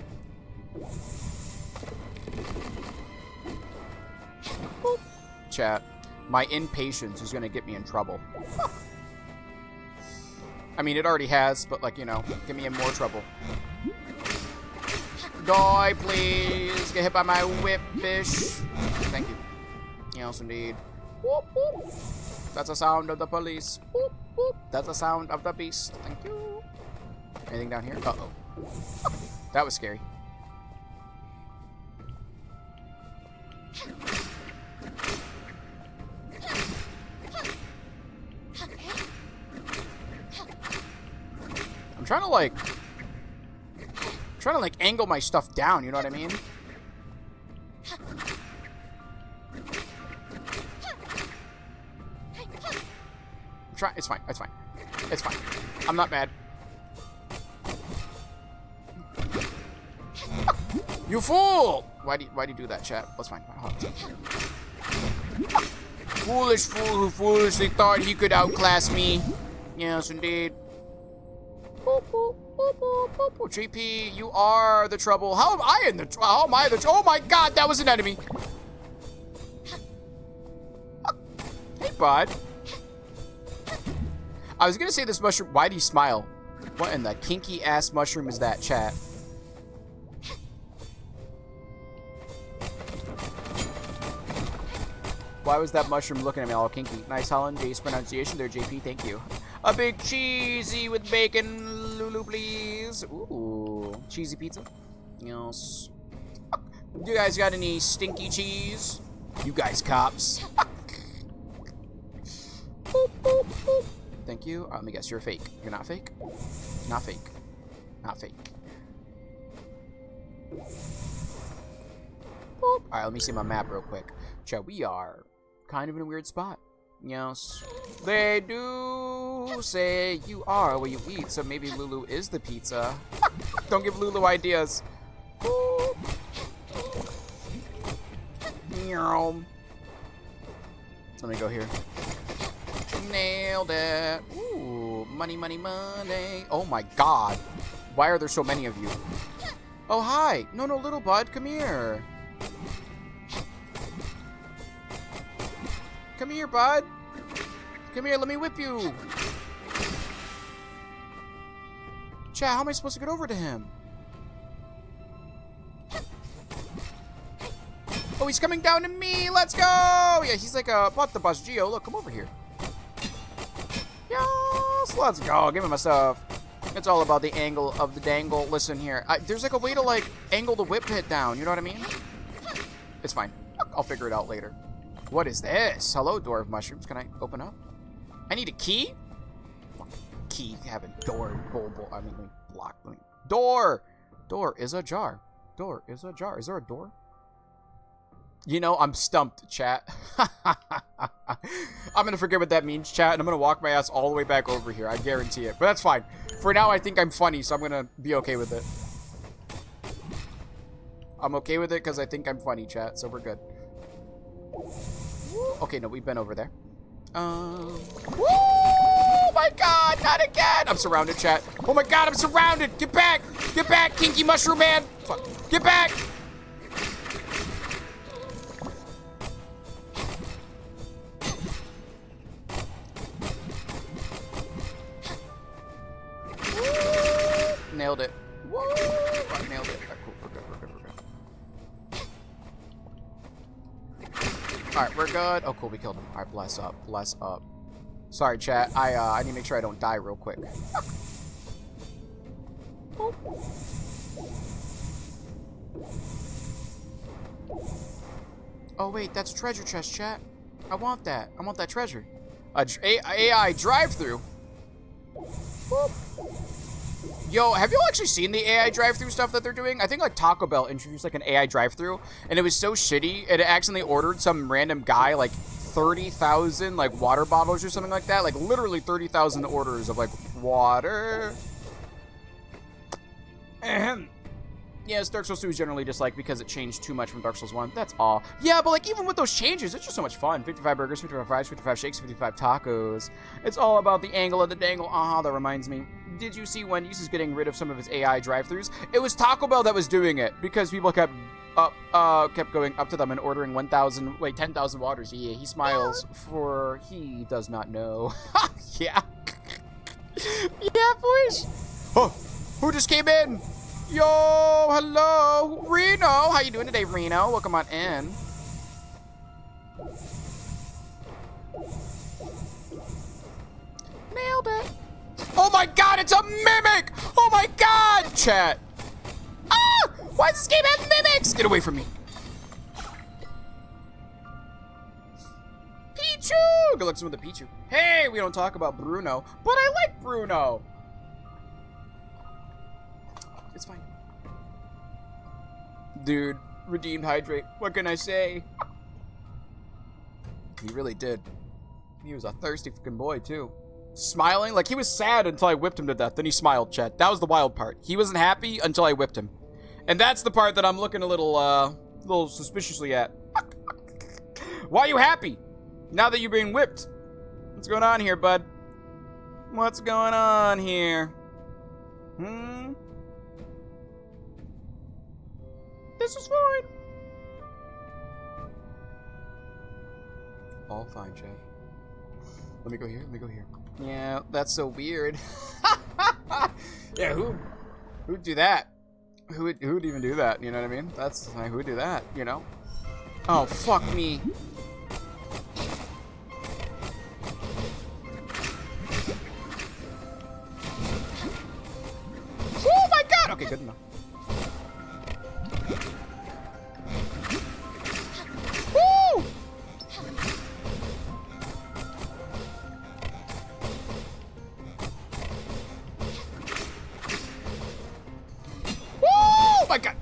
Boop. Chat. My impatience is going to get me in trouble. I mean, it already has, but, like, you know, get me in more trouble. Die, please. Get hit by my whip, bish. Thank you. Yes, indeed. Whoop, whoop. That's the sound of the police. Whoop, whoop. That's the sound of the beast. Thank you. Anything down here? Uh-oh. That was scary. I'm trying to like angle my stuff down, you know what I mean? It's fine, it's fine. It's fine. I'm not mad. You fool! Why'd you do that, chat? That's fine. Hold on. Foolish fool who foolishly thought he could outclass me. Yes, indeed. Boop, boop, boop, boop, boop, boop. GP, you are the trouble. How am I in the trouble? How am I the trouble? Oh my god, that was an enemy. Hey, bud. I was gonna say this mushroom. Why'd he smile? What in the kinky ass mushroom is that, chat? Why was that mushroom looking at me all kinky? Nice hollandaise pronunciation there, JP. Thank you. A big cheesy with bacon, Lulu, please. Ooh, cheesy pizza. Yes. You guys got any stinky cheese? You guys cops. Boop, boop, boop. Thank you. Let me guess, you're fake. You're not fake? Not fake. Not fake. Boop. Alright, let me see my map real quick. Chat, we are kind of in a weird spot. Yes. They do say you are where you eat, so maybe Lulu is the pizza. Don't give Lulu ideas. Boop. Let me go here. Nailed it. Ooh, money, money, money. Oh my god. Why are there so many of you? Oh, hi. No, little bud. Come here. Come here, bud. Come here, let me whip you. Chat, how am I supposed to get over to him? Oh, he's coming down to me. Let's go. Yeah, he's like a butt the bus. Geo, look, come over here. Yes, let's go. Give him my stuff. It's all about the angle of the dangle. Listen here. There's like a way to like angle the whip hit down. You know what I mean? It's fine. I'll figure it out later. What is this? Hello, door of mushrooms. Can I open up? I need a key? Key. Have a door. I mean, block. Door. Door is ajar. Door is ajar. Is there a door? You know, I'm stumped, chat. I'm gonna forget what that means, chat, and I'm gonna walk my ass all the way back over here. I guarantee it. But that's fine. For now, I think I'm funny, so I'm gonna be okay with it. I'm okay with it because I think I'm funny, chat, so we're good. Okay, no, we've been over there. Woo! My God, not again! I'm surrounded, chat. Oh my God, I'm surrounded! Get back! Get back, Kinky Mushroom Man! Fuck. Get back! Nailed it. Whoa! I nailed it. Alright, cool. We're good. Alright, we're good. Oh, cool. We killed him. Alright, bless up. Bless up. Sorry, chat. I need to make sure I don't die real quick. Oh, wait. That's a treasure chest, chat. I want that. I want that treasure. AI drive-through. Yo, have you all actually seen the AI drive-thru stuff that they're doing? I think like Taco Bell introduced like an AI drive-thru, and it was so shitty. It accidentally ordered some random guy like 30,000 like water bottles or something like that. Like literally 30,000 orders of like water. Ahem. Yes, Dark Souls 2 is generally disliked because it changed too much from Dark Souls 1. That's all. Yeah, but like even with those changes, it's just so much fun. 55 burgers, 55 fries, 55 shakes, 55 tacos. It's all about the angle of the dangle. That reminds me. Did you see Wendy's is getting rid of some of its AI drive-thrus? It was Taco Bell that was doing it because people kept going up to them and ordering 10,000 waters. Yeah, he smiles for he does not know. Yeah. Yeah, boys. Oh, who just came in? Yo, hello, Reno. How you doing today, Reno? Welcome on in. Nailed it. Oh my God, it's a mimic! Oh my God, chat. Ah! Why does this game have mimics? Get away from me. Pichu! Good luck with the Pichu. Hey, we don't talk about Bruno, but I like Bruno. It's fine. Dude, redeemed hydrate. What can I say? He really did. He was a thirsty fucking boy, too. Smiling, like he was sad until I whipped him to death. Then he smiled, chat. That was the wild part. He wasn't happy until I whipped him. And that's the part that I'm looking a little suspiciously at. Why are you happy? Now that you're being whipped. What's going on here, bud? What's going on here? This is fine. All fine, chat. Let me go here. Yeah, that's so weird. Yeah, who'd do that? Who'd even do that? You know what I mean? That's like, who'd do that? You know? Oh, fuck me. Oh my God! Okay, good enough. Woo! Oh my God!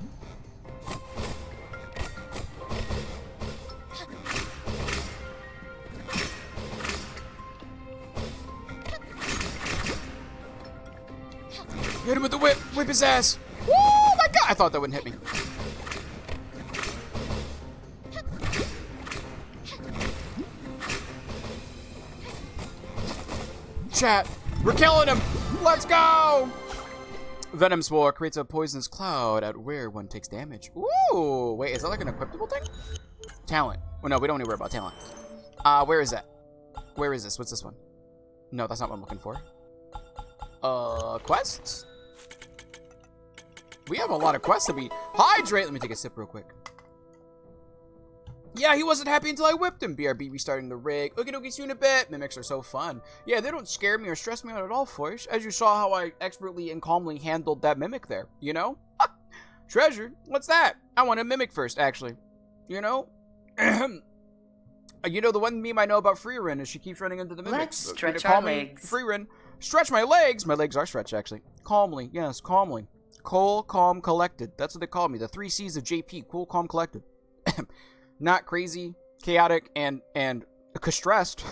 Hit him with the whip! Whip his ass! Oh my God! I thought that wouldn't hit me. Chat, we're killing him! Let's go! Venom Spore creates a poisonous cloud at where one takes damage. Ooh, wait, is that like an equipable thing? Talent. Well, no, we don't need to worry about talent. Where is that? Where is this? What's this one? No, that's not what I'm looking for. Quests? We have a lot of quests that we... Hydrate! Let me take a sip real quick. Yeah, he wasn't happy until I whipped him. BRB restarting the rig. Okie dokie, see you in a bit. Mimics are so fun. Yeah, they don't scare me or stress me out at all, Foish. As you saw how I expertly and calmly handled that mimic there, you know? Treasure? What's that? I want a mimic first, actually. You know? You know, the one meme I know about Freerin is she keeps running into the mimics. Let's stretch our legs. Freerin. Stretch my legs. My legs are stretched, actually. Calmly. Yes, calmly. Cool, calm, collected. That's what they call me. The 3 C's of JP. Cool, calm, collected. Not crazy, chaotic, and stressed.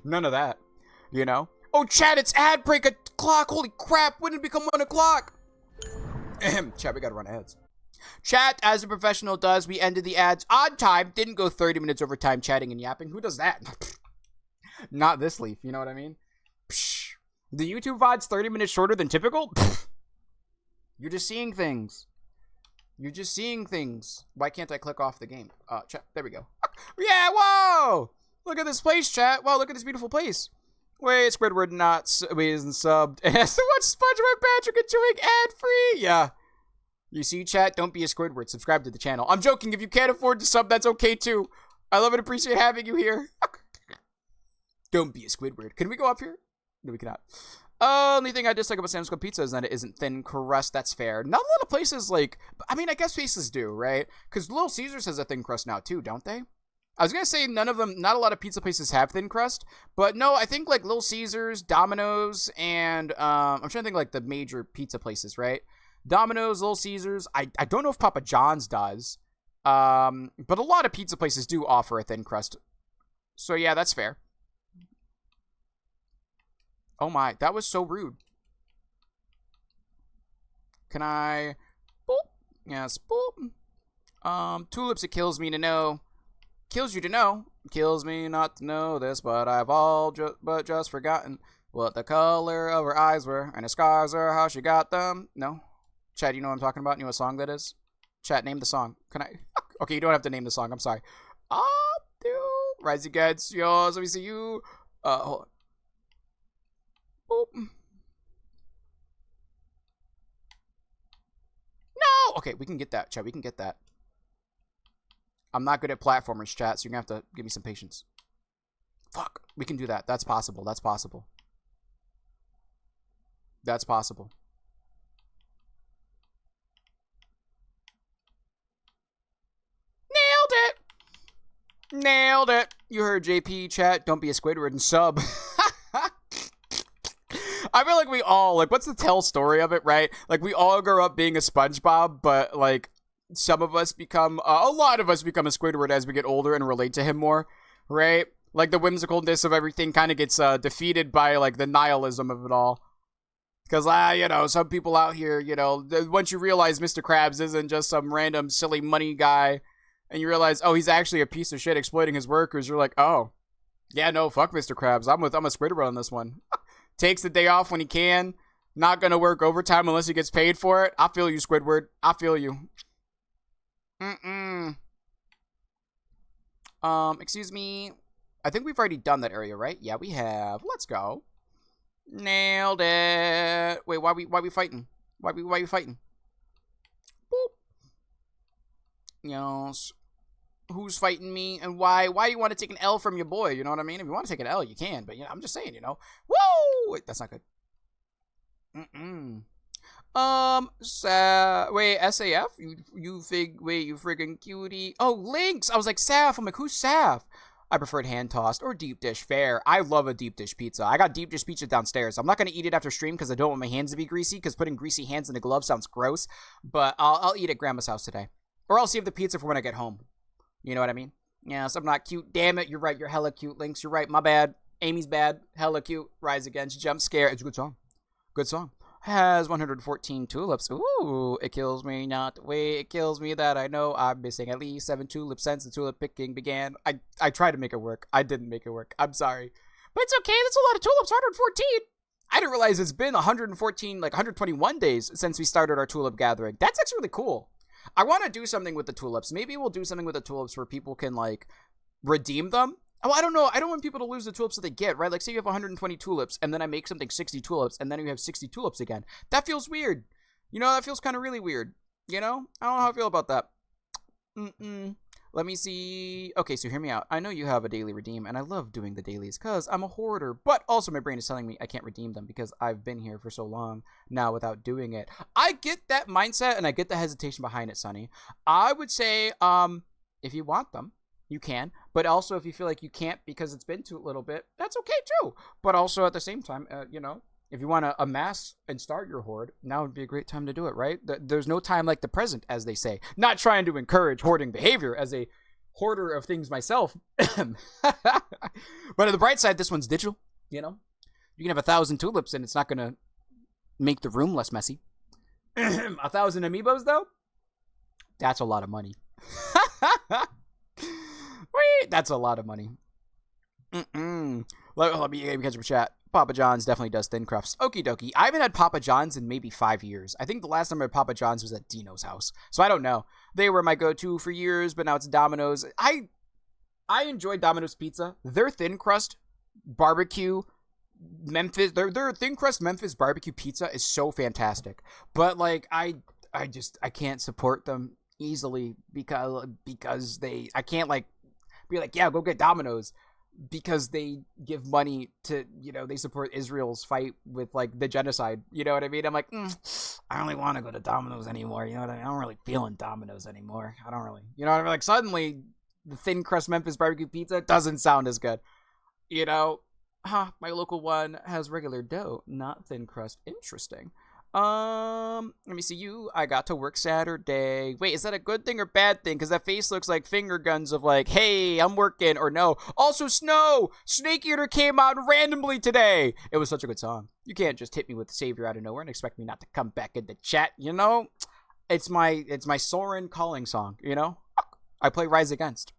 None of that. You know? Oh, chat, it's ad break o'clock. Holy crap. When did it become 1 o'clock? Chat, we gotta run ads. Chat, as a professional does, we ended the ads on time. Didn't go 30 minutes over time chatting and yapping. Who does that? Not this leaf, you know what I mean? Psh. The YouTube VOD's 30 minutes shorter than typical? You're just seeing things. You're just seeing things. Why can't I click off the game? Chat, there we go. Yeah, whoa! Look at this place, chat. Wow, look at this beautiful place. Wait, Squidward isn't subbed. It has to watch SpongeBob Patrick enjoying ad-free. Yeah. You see, chat? Don't be a Squidward. Subscribe to the channel. I'm joking. If you can't afford to sub, that's okay, too. I love and appreciate having you here. Don't be a Squidward. Can we go up here? No, we cannot. Only thing I dislike about Sam's Club Pizza is that it isn't thin crust. That's fair. Not a lot of places, like... I mean, I guess places do, right? Because Little Caesars has a thin crust now, too, don't they? I was going to say none of them... Not a lot of pizza places have thin crust. But no, I think, like, Little Caesars, Domino's, and... I'm trying to think, like, the major pizza places, right? Domino's, Little Caesars. I don't know if Papa John's does. But a lot of pizza places do offer a thin crust. So, yeah, that's fair. Oh my, that was so rude. Can I... Boop. Yes, boop. Tulips, it kills me to know. Kills you to know. Kills me not to know this, but I've all just forgotten what the color of her eyes were, and the scars are how she got them. No? Chad, you know what I'm talking about? You know what song that is? Chat, name the song. Can I... Okay, you don't have to name the song. I'm sorry. Dude. Rise against yours. Let me see you. Hold on. Boop. No! Okay, we can get that, chat. We can get that. I'm not good at platformers, chat, so you're going to have to give me some patience. Fuck. We can do that. That's possible. That's possible. That's possible. Nailed it! Nailed it! You heard JP, chat. Don't be a Squidward and sub. I feel like we all, like, what's the tell story of it, right? Like, we all grow up being a SpongeBob, but, like, some of us become, a lot of us become a Squidward as we get older and relate to him more, right? Like, the whimsicalness of everything kind of gets defeated by, like, the nihilism of it all. Because, you know, some people out here, you know, once you realize Mr. Krabs isn't just some random silly money guy, and you realize, oh, he's actually a piece of shit exploiting his workers, you're like, oh, yeah, no, fuck Mr. Krabs. I'm a Squidward on this one. Takes the day off when he can. Not gonna work overtime unless he gets paid for it. I feel you, Squidward. I feel you. Excuse me. I think we've already done that area, right? Yeah, we have. Let's go. Nailed it. Wait, why we fighting? Why we fighting? Boop. Yes. Who's fighting me and why? Why you want to take an L from your boy? You know what I mean? If you want to take an L, you can. But, you know, I'm just saying, you know. Whoa! Wait, that's not good. Wait, SAF? You friggin' cutie. Oh, Lynx! I was like, Saf. I'm like, who's Saf? I preferred hand-tossed or deep dish. Fair. I love a deep dish pizza. I got deep dish pizza downstairs. I'm not going to eat it after stream because I don't want my hands to be greasy because putting greasy hands in a glove sounds gross. But I'll eat at Grandma's house today. Or I'll save the pizza for when I get home. You know what I mean? Yes, I'm not cute. Damn it, you're right. You're hella cute, Lynx. You're right. My bad. Amy's bad. Hella cute. Rise Against. Jump Scare. It's a good song. Good song. Has 114 tulips. Ooh, it kills me not. Wait, it kills me that I know I'm missing at least 7 tulips since the tulip picking began. I tried to make it work. I didn't make it work. I'm sorry. But it's okay. That's a lot of tulips. 114. I didn't realize it's been 114, like 121 days since we started our tulip gathering. That's actually really cool. I want to do something with the tulips. Maybe we'll do something with the tulips where people can, like, redeem them. Oh, I don't know. I don't want people to lose the tulips that they get, right? Like, say you have 120 tulips, and then I make something 60 tulips, and then you have 60 tulips again. That feels weird. You know, that feels kind of really weird. You know? I don't know how I feel about that. Let me see. Okay, so hear me out. I know you have a daily redeem, and I love doing the dailies because I'm a hoarder, but also my brain is telling me I can't redeem them because I've been here for so long now without doing it. I get that mindset, and I get the hesitation behind it, Sonny. I would say, if you want them, you can, but also if you feel like you can't because it's been too little bit, that's okay too. But also at the same time, you know, if you want to amass and start your hoard, now would be a great time to do it, right? There's no time like the present, as they say. Not trying to encourage hoarding behavior as a hoarder of things myself. But on the bright side, this one's digital, you know? You can have 1,000 tulips and it's not going to make the room less messy. 1,000 amiibos, though? That's a lot of money. Wait, that's a lot of money. Let me catch up chat. Papa John's definitely does thin crusts. Okie dokie. I haven't had Papa John's in maybe 5 years. I think the last time I had Papa John's was at Dino's house. So I don't know. They were my go-to for years, but now it's Domino's. I enjoy Domino's pizza. Their thin crust barbecue Memphis, their thin crust Memphis barbecue pizza is so fantastic. But like I can't support them easily because I can't like be like, yeah, go get Domino's, because they give money to, you know, they support Israel's fight with like the genocide. You know what I mean? I'm like, I don't really want to go to Domino's anymore. You know what I mean? I don't really feeling Domino's anymore. I don't really, you know what I mean? Like suddenly the thin crust Memphis barbecue pizza doesn't sound as good. You know, my local one has regular dough, not thin crust. Interesting. Let me see you. I got to work Saturday. Wait, is that a good thing or bad thing? Because that face looks like finger guns of like, hey, I'm working, or no. Also, Snow! Snake Eater came out randomly today. It was such a good song. You can't just hit me with Savior out of nowhere and expect me not to come back in the chat, you know? It's my Soren calling song, you know? I play Rise Against.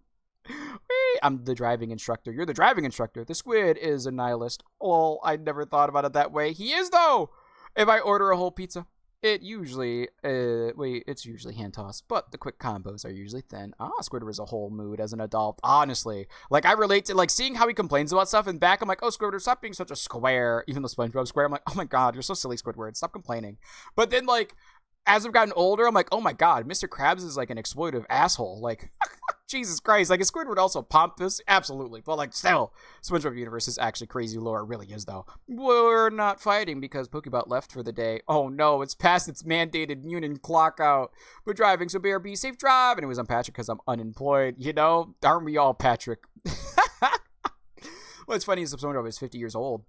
I'm the driving instructor. You're the driving instructor. The squid is a nihilist. Oh, I never thought about it that way. He is, though! If I order a whole pizza, it's usually hand tossed, but the quick combos are usually thin. Squidward is a whole mood as an adult, honestly. Like, I relate to, like, seeing how he complains about stuff, and back I'm like, oh, Squidward, stop being such a square. Even though SpongeBob's square, I'm like, oh my god, you're so silly, Squidward. Stop complaining. But then, like, as I've gotten older, I'm like, oh my god, Mr. Krabs is like an exploitive asshole. Like, Jesus Christ. Like, is Squidward also pompous? Absolutely. But, like, still, SpongeBob Universe is actually crazy lore. It really is, though. We're not fighting because Pokebot left for the day. Oh, no. It's past its mandated union clock out. We're driving, so BRB, safe drive. Anyways, I'm Patrick because I'm unemployed. You know? Aren't we all Patrick? What's funny is SpongeBob is 50 years old.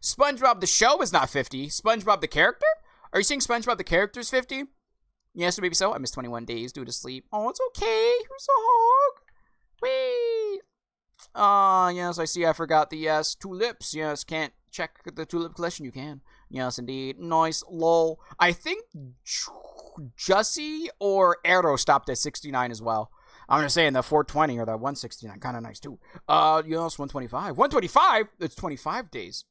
SpongeBob the show is not 50. SpongeBob the character? Are you saying SpongeBob the character is 50? Yes, maybe so. I missed 21 days due to sleep. Oh, it's okay. Here's a hug. Whee! Yes, I see I forgot the yes. Tulips. Yes, can't check the tulip collection. You can. Yes, indeed. Nice. Lol. I think Jussie or Arrow stopped at 69 as well. I'm just saying the 420 or the 169. Kind of nice, too. Yes, 125. 125? It's 25 days.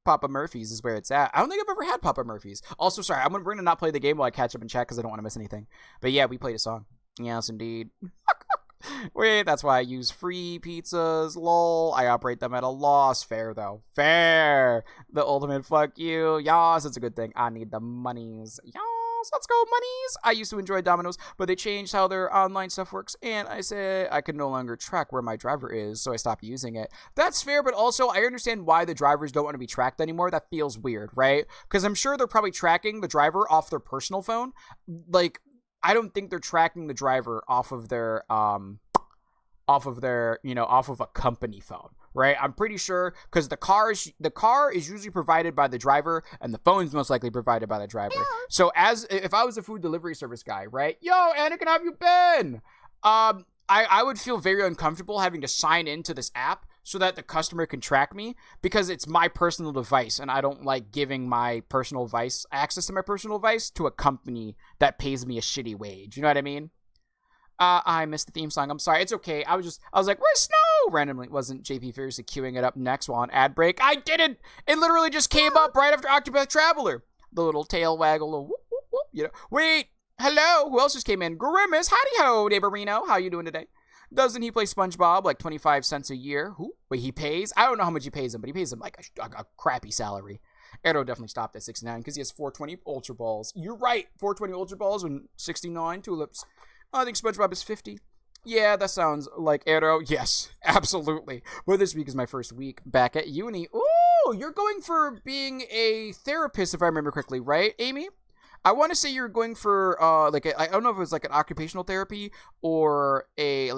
Papa Murphy's is where it's at. I don't think I've ever had Papa Murphy's. Also, sorry, I'm going to not play the game while I catch up and chat because I don't want to miss anything. But yeah, we played a song. Yes, indeed. Wait, that's why I use free pizzas. Lol. I operate them at a loss. Fair, though. Fair. The ultimate fuck you. Yas, it's a good thing. I need the monies. Yas, let's go, monies. I used to enjoy Domino's, but they changed how their online stuff works, and I say I can no longer track where my driver is, so I stopped using it. That's fair, but also I understand why the drivers don't want to be tracked anymore. That feels weird, right? Because I'm sure they're probably tracking the driver off their personal phone. Like, I don't think they're tracking the driver off of their, off of a company phone, right? I'm pretty sure, because the car is usually provided by the driver, and the phone's most likely provided by the driver. So if I was a food delivery service guy, right? Yo, Anakin, how have you been? I would feel very uncomfortable having to sign into this app so that the customer can track me, because it's my personal device, and I don't like giving my personal device, access to my personal device, to a company that pays me a shitty wage. You know what I mean? I missed the theme song. I'm sorry. It's okay. I was like, where's Snow? Randomly, it wasn't JP furiously queuing it up next while on ad break. I didn't. It literally just came up right after Octopath Traveler. The little tail waggle, little whoop, whoop, whoop. You know. Wait. Hello. Who else just came in? Grimace. Howdy ho, neighborino. How you doing today? Doesn't he play SpongeBob like 25 cents a year? Who? Wait, he pays? I don't know how much he pays him, but he pays him like a crappy salary. Arrow definitely stopped at 69 because he has 420 Ultra Balls. You're right, 420 Ultra Balls and 69 tulips. I think SpongeBob is 50. Yeah, that sounds like Arrow. Yes, absolutely. Well, this week is my first week back at uni. Ooh, you're going for being a therapist, if I remember correctly, right, Amy? I want to say you're going for I don't know if it was like an occupational therapy or a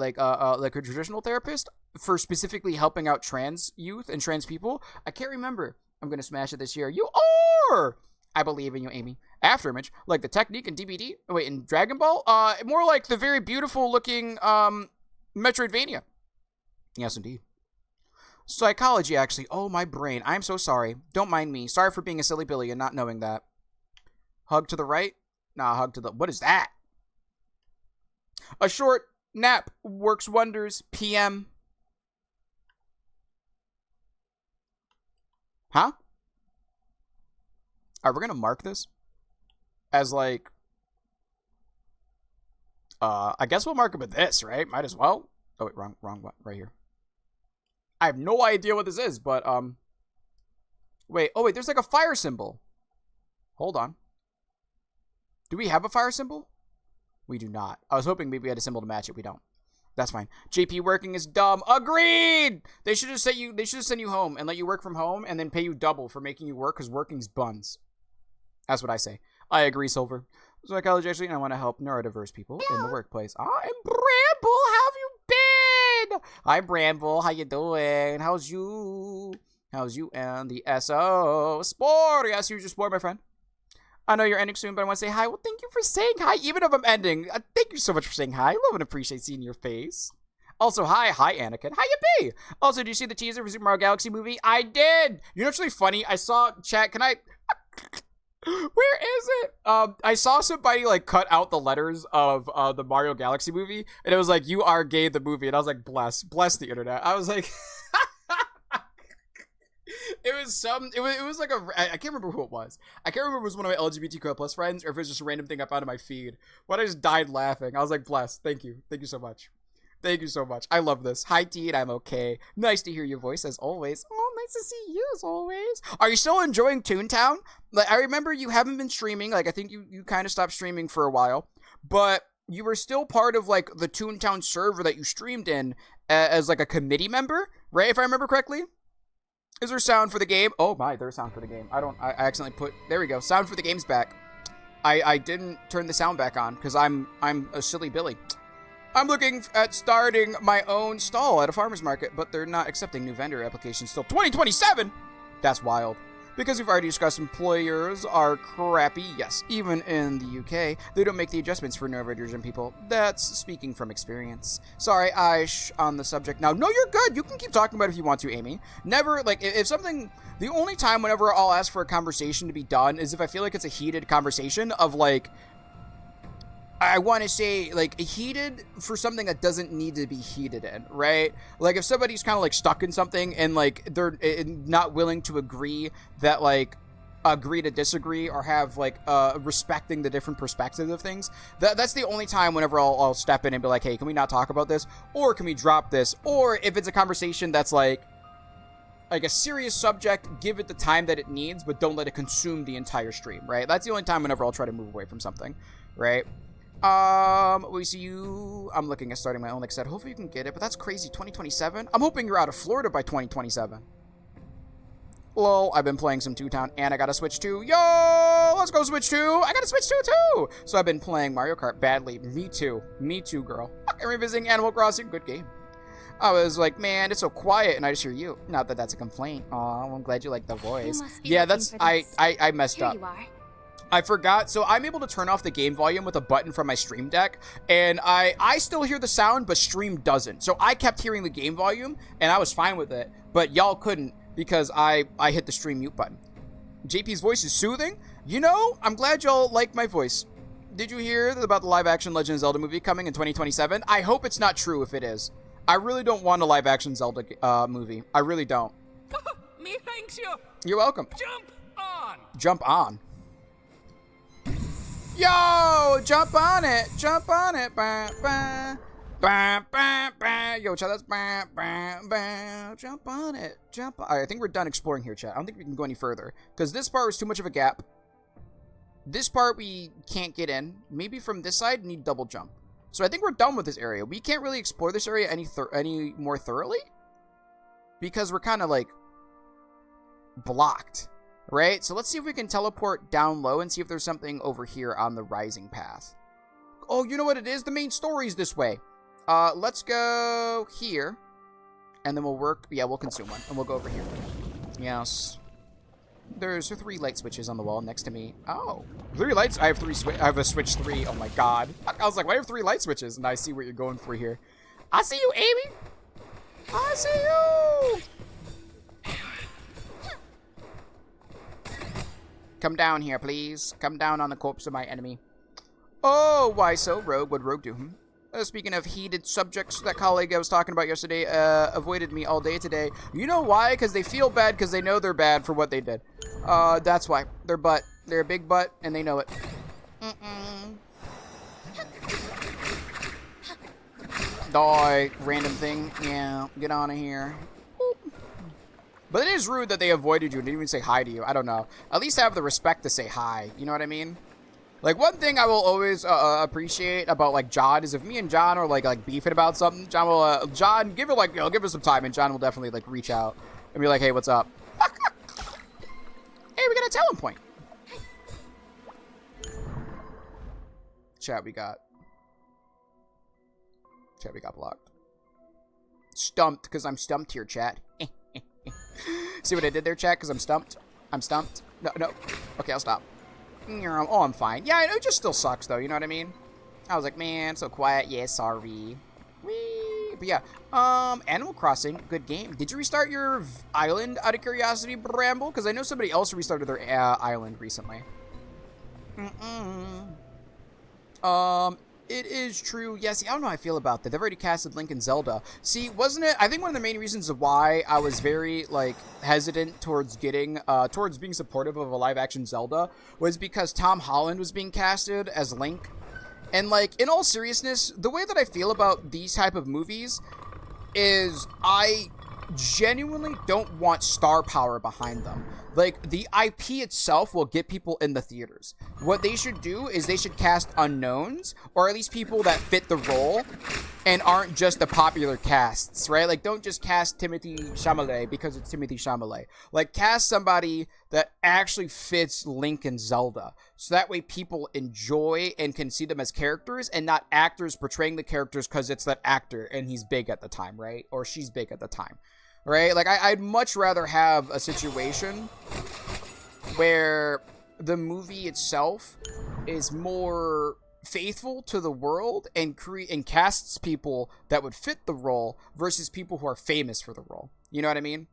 traditional therapist for specifically helping out trans youth and trans people. I can't remember. I'm gonna smash it this year. You are. I believe in you, Amy. Afterimage, like the technique in DBD. Oh, wait, in Dragon Ball. More like the very beautiful looking Metroidvania. Yes, indeed. Psychology, actually. Oh, my brain. I'm so sorry. Don't mind me. Sorry for being a silly Billy and not knowing that. Hug to the right? Nah, hug to the... What is that? A short nap works wonders. PM. Huh? Are we gonna mark this as like... I guess we'll mark it with this, right? Might as well. Oh, wait, wrong one. Right here. I have no idea what this is, but, Wait, oh wait, there's like a fire symbol. Hold on. Do we have a fire symbol? We do not. I was hoping maybe we had a symbol to match it. We don't. That's fine. JP working is dumb. Agreed! They should have sent you home and let you work from home and then pay you double for making you work because working's buns. That's what I say. I agree, Silver. Psychology, actually, and I want to help neurodiverse people in the workplace. I'm Bramble. How have you been? Hi, Bramble. How you doing? How's you? How's you and the SO? Spore. Yes, you just Spore, my friend. I know you're ending soon, but I want to say hi. Well, thank you for saying hi, even if I'm ending. Thank you so much for saying hi. I love and appreciate seeing your face. Also, hi, Anakin. How you be? Also, did you see the teaser for Super Mario Galaxy movie? I did. You know what's really funny? I saw chat. Can I? Where is it? I saw somebody like cut out the letters of the Mario Galaxy movie, and it was like, "You are gay," the movie, and I was like, bless the internet. I was like. It was like I can't remember who it was. I can't remember if it was one of my LGBTQ plus friends or if it was just a random thing I found in my feed. But I just died laughing. I was like, bless. Thank you. Thank you so much. Thank you so much. I love this. Hi, Teen. I'm okay. Nice to hear your voice as always. Oh, nice to see you as always. Are you still enjoying Toontown? Like, I remember you haven't been streaming. Like, I think you kind of stopped streaming for a while. But you were still part of, like, the Toontown server that you streamed in as, like, a committee member, right? If I remember correctly? Is there sound for the game? Oh my, there's sound for the game. I accidentally put, there we go. Sound for the game's back. I didn't turn the sound back on because I'm a silly Billy. I'm looking at starting my own stall at a farmer's market, but they're not accepting new vendor applications till 2027. That's wild. Because we've already discussed employers are crappy, yes, even in the UK, they don't make the adjustments for neurodivergent people. That's speaking from experience. Sorry, Aish, on the subject now. No, you're good. You can keep talking about it if you want to, Amy. Never, like, if something, the only time whenever I'll ask for a conversation to be done is if I feel like it's a heated conversation of, like, I want to say, like, heated for something that doesn't need to be heated in, right? Like, if somebody's kind of, like, stuck in something and, like, they're not willing to agree that, like, agree to disagree or have, like, respecting the different perspectives of things, that's the only time whenever I'll step in and be like, hey, can we not talk about this? Or can we drop this? Or if it's a conversation that's, like a serious subject, give it the time that it needs, but don't let it consume the entire stream, right? That's the only time whenever I'll try to move away from something, right? We see you. I'm looking at starting my own, like I said. Hopefully you can get it, but that's crazy. 2027? I'm hoping you're out of Florida by 2027. Lol, I've been playing some Toontown, and I got a Switch 2. Yo, let's go Switch 2. I got a Switch 2 too. So I've been playing Mario Kart badly. Me too, girl. I'm revisiting Animal Crossing. Good game. I was like, man, it's so quiet, and I just hear you. Not that that's a complaint. Aw, well, I'm glad you like the voice. Yeah, that's, I messed up. Here you are. I forgot, so I'm able to turn off the game volume with a button from my Stream Deck, and I still hear the sound, but Stream doesn't. So I kept hearing the game volume, and I was fine with it, but y'all couldn't because I hit the Stream mute button. JP's voice is soothing. You know, I'm glad y'all like my voice. Did you hear about the live-action Legend of Zelda movie coming in 2027? I hope it's not true if it is. I really don't want a live-action Zelda movie. I really don't. Me thanks you. You're welcome. Jump on. Jump on. Yo, jump on it, jump on it. Bah, bah, Bah, bah, bah. Yo, chat, that's bah, bah, bah. Jump on it. Jump on. All right, I think we're done exploring here, chat. I don't think we can go any further. Because this part was too much of a gap. This part we can't get in. Maybe from this side, need double jump. So I think we're done with this area. We can't really explore this area any more thoroughly. Because we're kind of, like, blocked. Right? So let's see if we can teleport down low and see if there's something over here on the rising path. Oh, you know what it is? The main story's this way. Let's go here. And then we'll work. Yeah, we'll consume one. And we'll go over here. Yes. There's 3 light switches on the wall next to me. Oh. 3 lights? I have 3 I have a switch 3. Oh my god. I was like, why do I have 3 light switches? And I see what you're going for here. I see you, Amy. I see you. Come down here, please. Come down on the corpse of my enemy. Oh, why so? Rogue, what'd Rogue do? Speaking of heated subjects, that colleague I was talking about yesterday avoided me all day today. You know why? Because they feel bad because they know they're bad for what they did. That's why. They're a big butt, and they know it. Die, random thing. Yeah, get on of here. But it is rude that they avoided you and didn't even say hi to you. I don't know. At least have the respect to say hi. You know what I mean? Like, one thing I will always appreciate about, like, John is if me and John are, like beefing about something, John will, John, give it, like, give us some time, and John will definitely, like, reach out and be like, hey, what's up? Hey, we got a talent point. Chat, we got blocked. Stumped, because I'm stumped here, chat. See what I did there, chat? Because I'm stumped. I'm stumped. No. Okay, I'll stop. Oh, I'm fine. Yeah, I know it just still sucks, though. You know what I mean? I was like, man, so quiet. Yeah, sorry. Whee. But yeah, Animal Crossing, good game. Did you restart your island out of curiosity, Bramble? Because I know somebody else restarted their island recently. It is true. Yeah, see, I don't know how I feel about that. They've already casted Link and Zelda. See, wasn't it? I think one of the main reasons of why I was very, like, hesitant towards getting, towards being supportive of a live-action Zelda was because Tom Holland was being casted as Link. And, like, in all seriousness, the way that I feel about these type of movies is I genuinely don't want star power behind them. Like, the IP itself will get people in the theaters. What they should do is they should cast unknowns, or at least people that fit the role and aren't just the popular casts, right? Like, don't just cast Timothée Chalamet because it's Timothée Chalamet. Like, cast somebody that actually fits Link and Zelda. So that way people enjoy and can see them as characters and not actors portraying the characters because it's that actor and he's big at the time, right? Or she's big at the time. Right? Like, I'd much rather have a situation where the movie itself is more faithful to the world and casts people that would fit the role versus people who are famous for the role. You know what I mean?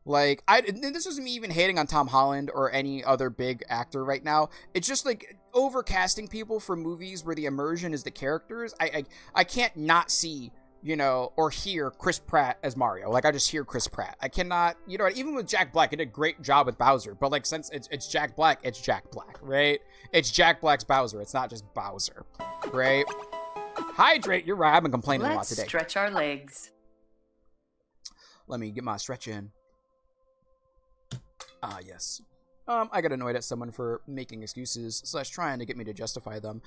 Like, and this isn't me even hating on Tom Holland or any other big actor right now. It's just, like, overcasting people for movies where the immersion is the characters. I can't not see, you know, or hear Chris Pratt as Mario. Like, I just hear Chris Pratt. I cannot, you know, even with Jack Black, it did a great job with Bowser. But, like, since it's Jack Black, it's Jack Black, right? It's Jack Black's Bowser. It's not just Bowser, right? Hydrate, you're right. I've been complaining a lot today. Let's stretch our legs. Let me get my stretch in. Ah, yes. I got annoyed at someone for making excuses / trying to get me to justify them.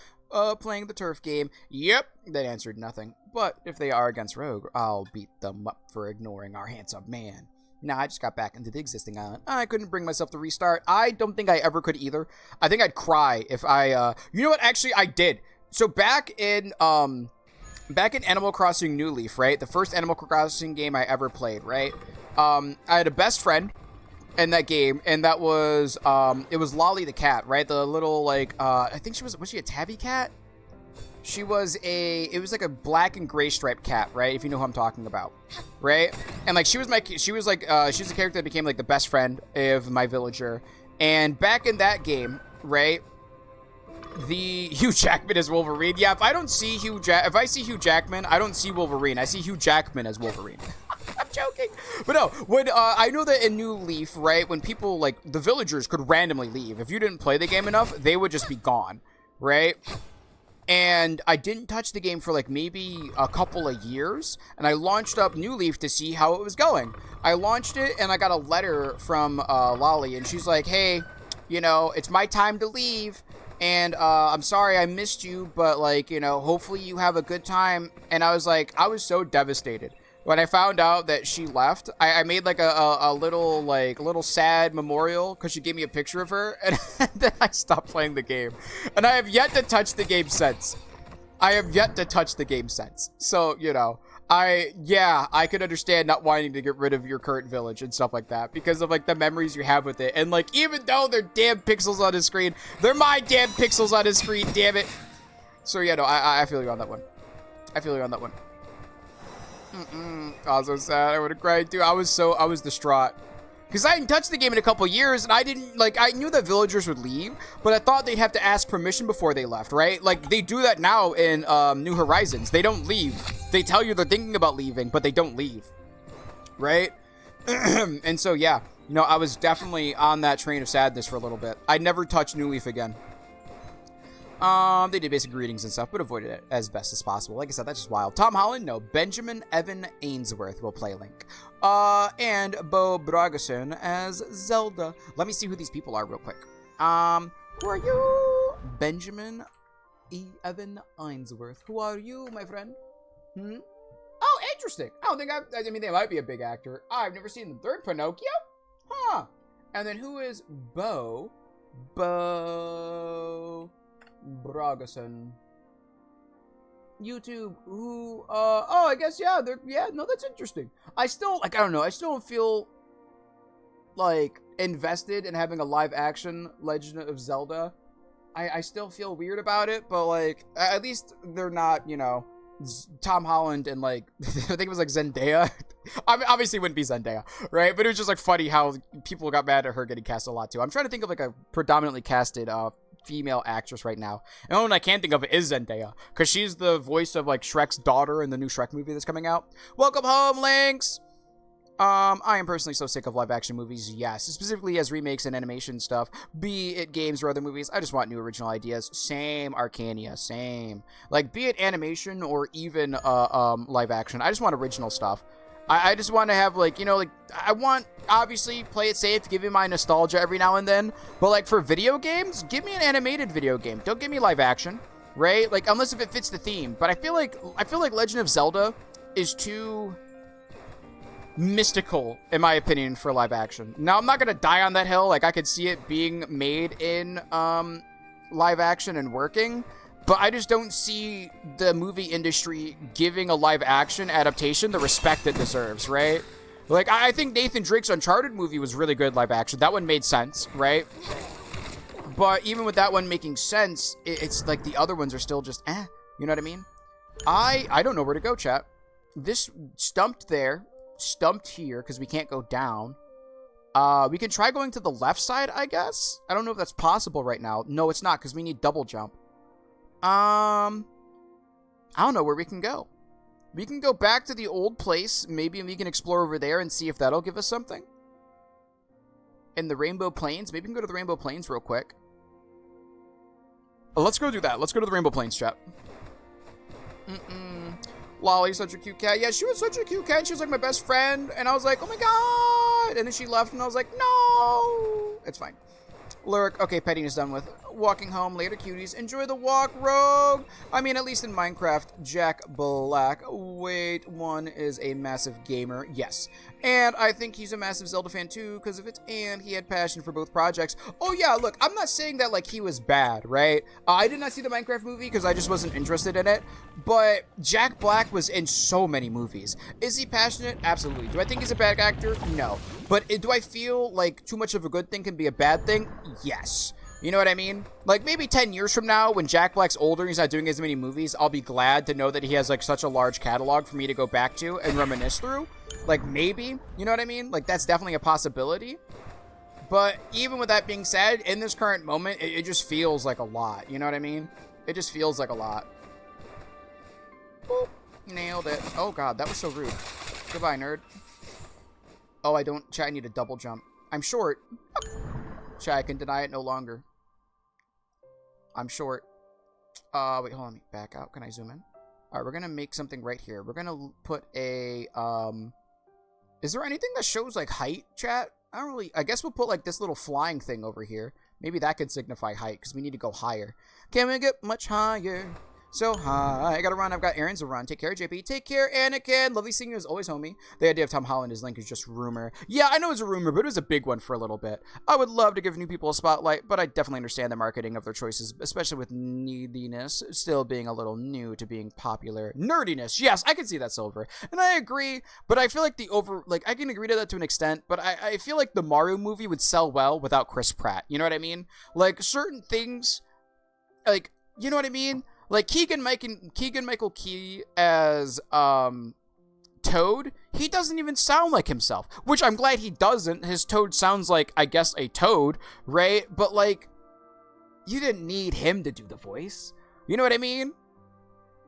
Playing the turf game. Yep, they answered nothing. But if they are against Rogue, I'll beat them up for ignoring our handsome man. Nah, I just got back into the existing island. I couldn't bring myself to restart. I don't think I ever could either. I think I'd cry if I, you know what? Actually, I did. So back in Animal Crossing New Leaf, right? The first Animal Crossing game I ever played, right? I had a best friend in that game, and that was it was Lolly the cat, right? The little, like, I think was she a tabby cat? It was like a black and gray striped cat, right? If you know who I'm talking about, right? And like she was a character that became like the best friend of my villager. And back in that game, right? The Hugh Jackman as Wolverine. Yeah, if I see Hugh Jackman, I don't see Wolverine. I see Hugh Jackman as Wolverine. I'm joking. But no, when I know that in New Leaf, right, when people, like, the villagers could randomly leave. If you didn't play the game enough, they would just be gone, right? And I didn't touch the game for like maybe a couple of years, and I launched up New Leaf to see how it was going. I launched it, and I got a letter from Lolly, and she's like, hey, you know, it's my time to leave, and I'm sorry I missed you, but like, you know, hopefully you have a good time. And I was like, I was so devastated. When I found out that she left, I made like a little sad memorial because she gave me a picture of her, and then I stopped playing the game. And I have yet to touch the game since. So, you know, I could understand not wanting to get rid of your current village and stuff like that because of like the memories you have with it. And like, even though they're damn pixels on the screen, they're my damn pixels on the screen, damn it. So yeah, no, I feel you on that one. I was so sad. I would have cried too. I was distraught. Because I hadn't touched the game in a couple years, and I didn't, like, I knew that villagers would leave, but I thought they'd have to ask permission before they left, right? Like, they do that now in New Horizons. They don't leave. They tell you they're thinking about leaving, but they don't leave, right? And so, yeah, you know, I was definitely on that train of sadness for a little bit. I never touched New Leaf again. They did basic greetings and stuff, but avoided it as best as possible. Like I said, that's just wild. Tom Holland, no. Benjamin Evan Ainsworth will play Link. And Bo Bragason as Zelda. Let me see who these people are real quick. Who are you? Benjamin Evan Ainsworth. Who are you, my friend? Oh, interesting. I mean, they might be a big actor. I've never seen them. Third Pinocchio? Huh. And then who is Bo Bragason? YouTube, who, oh, I guess, yeah, no, that's interesting. I don't know, I still don't feel, like, invested in having a live-action Legend of Zelda. I still feel weird about it, but, like, at least they're not, you know, Tom Holland and, like, I think it was, like, Zendaya. I mean, obviously it wouldn't be Zendaya, right? But it was just, like, funny how people got mad at her getting cast a lot, too. I'm trying to think of, like, a predominantly casted, female actress right now. And the only one I can think of is Zendaya, because she's the voice of like Shrek's daughter in the new Shrek movie that's coming out. Welcome home, Lynx. I am personally so sick of live action movies, yes, specifically as remakes and animation stuff, be it games or other movies. I just want new original ideas. Same, Arcania, same. Like, be it animation or even live action, I just want original stuff. I just want to have, like, you know, like, I want, obviously, play it safe, give me my nostalgia every now and then, but, like, for video games, give me an animated video game. Don't give me live action, right? Like, unless if it fits the theme. But I feel like Legend of Zelda is too mystical, in my opinion, for live action. Now, I'm not going to die on that hill. Like, I could see it being made in live action and working, but I just don't see the movie industry giving a live action adaptation the respect it deserves, right? Like, I think Nathan Drake's Uncharted movie was really good live action. That one made sense, right? But even with that one making sense, it's like the other ones are still just, you know what I mean? I don't know where to go, chat. This stumped there, stumped here, because we can't go down. We can try going to the left side, I guess? I don't know if that's possible right now. No, it's not, because we need double jump. I don't know where we can go. We can go back to the old place. Maybe we can explore over there and see if that'll give us something. In the Rainbow Plains. Maybe we can go to the Rainbow Plains real quick. Let's go do that. Let's go to the Rainbow Plains, chat. Lolly's such a cute cat. Yeah, she was such a cute cat. She was like my best friend. And I was like, oh my god. And then she left and I was like, no. It's fine. Lyric, okay, petting is done with. Walking home, later cuties. Enjoy the walk, Rogue. I mean, at least in Minecraft, Jack Black. Wait, one is a massive gamer. Yes. And I think he's a massive Zelda fan too, because of it. And he had passion for both projects. Oh yeah, look, I'm not saying that like he was bad, right? I did not see the Minecraft movie because I just wasn't interested in it. But Jack Black was in so many movies. Is he passionate? Absolutely. Do I think he's a bad actor? No. But do I feel like too much of a good thing can be a bad thing? Yes. You know what I mean? Like, maybe 10 years from now, when Jack Black's older and he's not doing as many movies, I'll be glad to know that he has, like, such a large catalog for me to go back to and reminisce through. Like, maybe. You know what I mean? Like, that's definitely a possibility. But even with that being said, in this current moment, it just feels like a lot. You know what I mean? It just feels like a lot. Boop. Nailed it. Oh, God. That was so rude. Goodbye, nerd. Oh, I don't... Chat, I need a double jump. I'm short. Chat, I can deny it no longer. I'm short. Wait, hold on, let me back out. Can I zoom in? All right, we're gonna make something right here. We're gonna put a, is there anything that shows, like, height, chat? I guess we'll put, like, this little flying thing over here. Maybe that could signify height, because we need to go higher. Can we get much higher? So high. I gotta run. I've got errands to run. Take care, JP. Take care, Anakin. Lovely seeing you as always, homie. The idea of Tom Holland as Link is just rumor. Yeah, I know it's a rumor, but it was a big one for a little bit. I would love to give new people a spotlight, but I definitely understand the marketing of their choices, especially with neediness still being a little new to being popular. Nerdiness. Yes, I can see that, Silver. And I agree, but I feel like I can agree to that to an extent, but I feel like the Mario movie would sell well without Chris Pratt. You know what I mean? Like, certain things, like, you know what I mean? Like, Keegan-Michael Key as, Toad, he doesn't even sound like himself, which I'm glad he doesn't. His Toad sounds like, I guess, a toad, right? But, like, you didn't need him to do the voice. You know what I mean?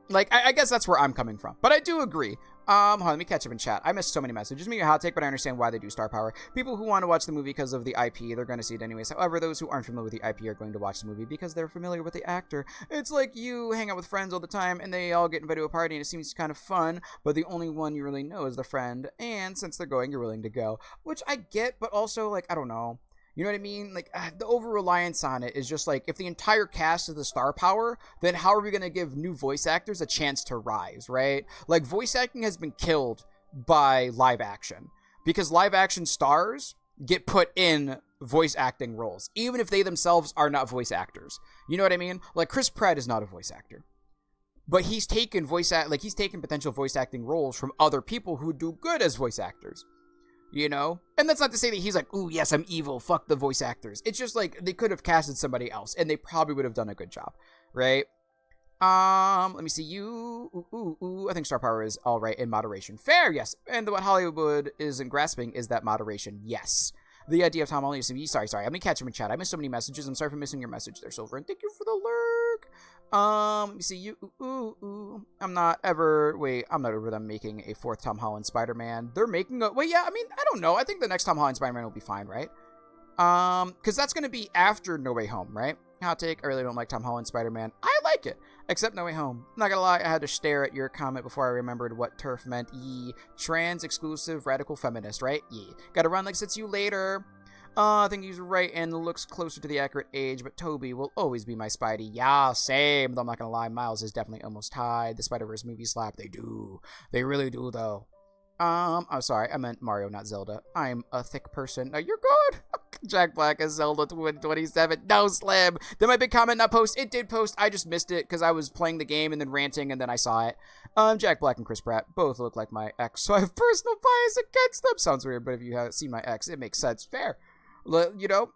Like, I guess that's where I'm coming from. But I do agree. Hold on, let me catch up in chat. I missed so many messages. Maybe a hot take, but I understand why they do star power. People who want to watch the movie because of the IP, they're going to see it anyways. However, those who aren't familiar with the IP are going to watch the movie because they're familiar with the actor. It's like you hang out with friends all the time, and they all get invited to a party, and it seems kind of fun, but the only one you really know is the friend, and since they're going, you're willing to go. Which I get, but also, like, I don't know. You know what I mean? Like, the over-reliance on it is just like, if the entire cast is the star power, then how are we going to give new voice actors a chance to rise, right? Like, voice acting has been killed by live action. Because live action stars get put in voice acting roles, even if they themselves are not voice actors. You know what I mean? Like, Chris Pratt is not a voice actor. But he's taken he's taken potential voice acting roles from other people who do good as voice actors. You know? And that's not to say that he's like, ooh, yes, I'm evil, fuck the voice actors. It's just like, they could have casted somebody else, and they probably would have done a good job, right? Let me see, I think star power is all right in moderation. Fair, yes. And what Hollywood isn't grasping is that moderation, yes. The idea of Tom Holland used to be, sorry, let me catch him in chat. I missed so many messages. I'm sorry for missing your message there, Silver, and thank you for the lurk. Let me see, I'm not over them making a fourth Tom Holland Spider-Man. They're making a, yeah, I mean, I don't know. I think the next Tom Holland Spider-Man will be fine, right? Because that's going to be after No Way Home, right? Hot take, I really don't like Tom Holland Spider-Man. I like it, except No Way Home. I'm not gonna lie, I had to stare at your comment before I remembered what TERF meant. Yee. Trans, exclusive, radical feminist, right? Yee. Gotta run like it's you later. I think he's right and looks closer to the accurate age, but Toby will always be my Spidey. Yeah, same. Though I'm not gonna lie, Miles is definitely almost tied. The Spider-Verse movie slap. They do. They really do, though. I'm sorry. I meant Mario, not Zelda. I'm a thick person. You're good. Jack Black as Zelda 27. No, Slim. Did my big comment not post? It did post. I just missed it because I was playing the game and then ranting and then I saw it. Jack Black and Chris Pratt both look like my ex, so I have personal bias against them. Sounds weird, but if you haven't seen my ex, it makes sense. Fair. You know?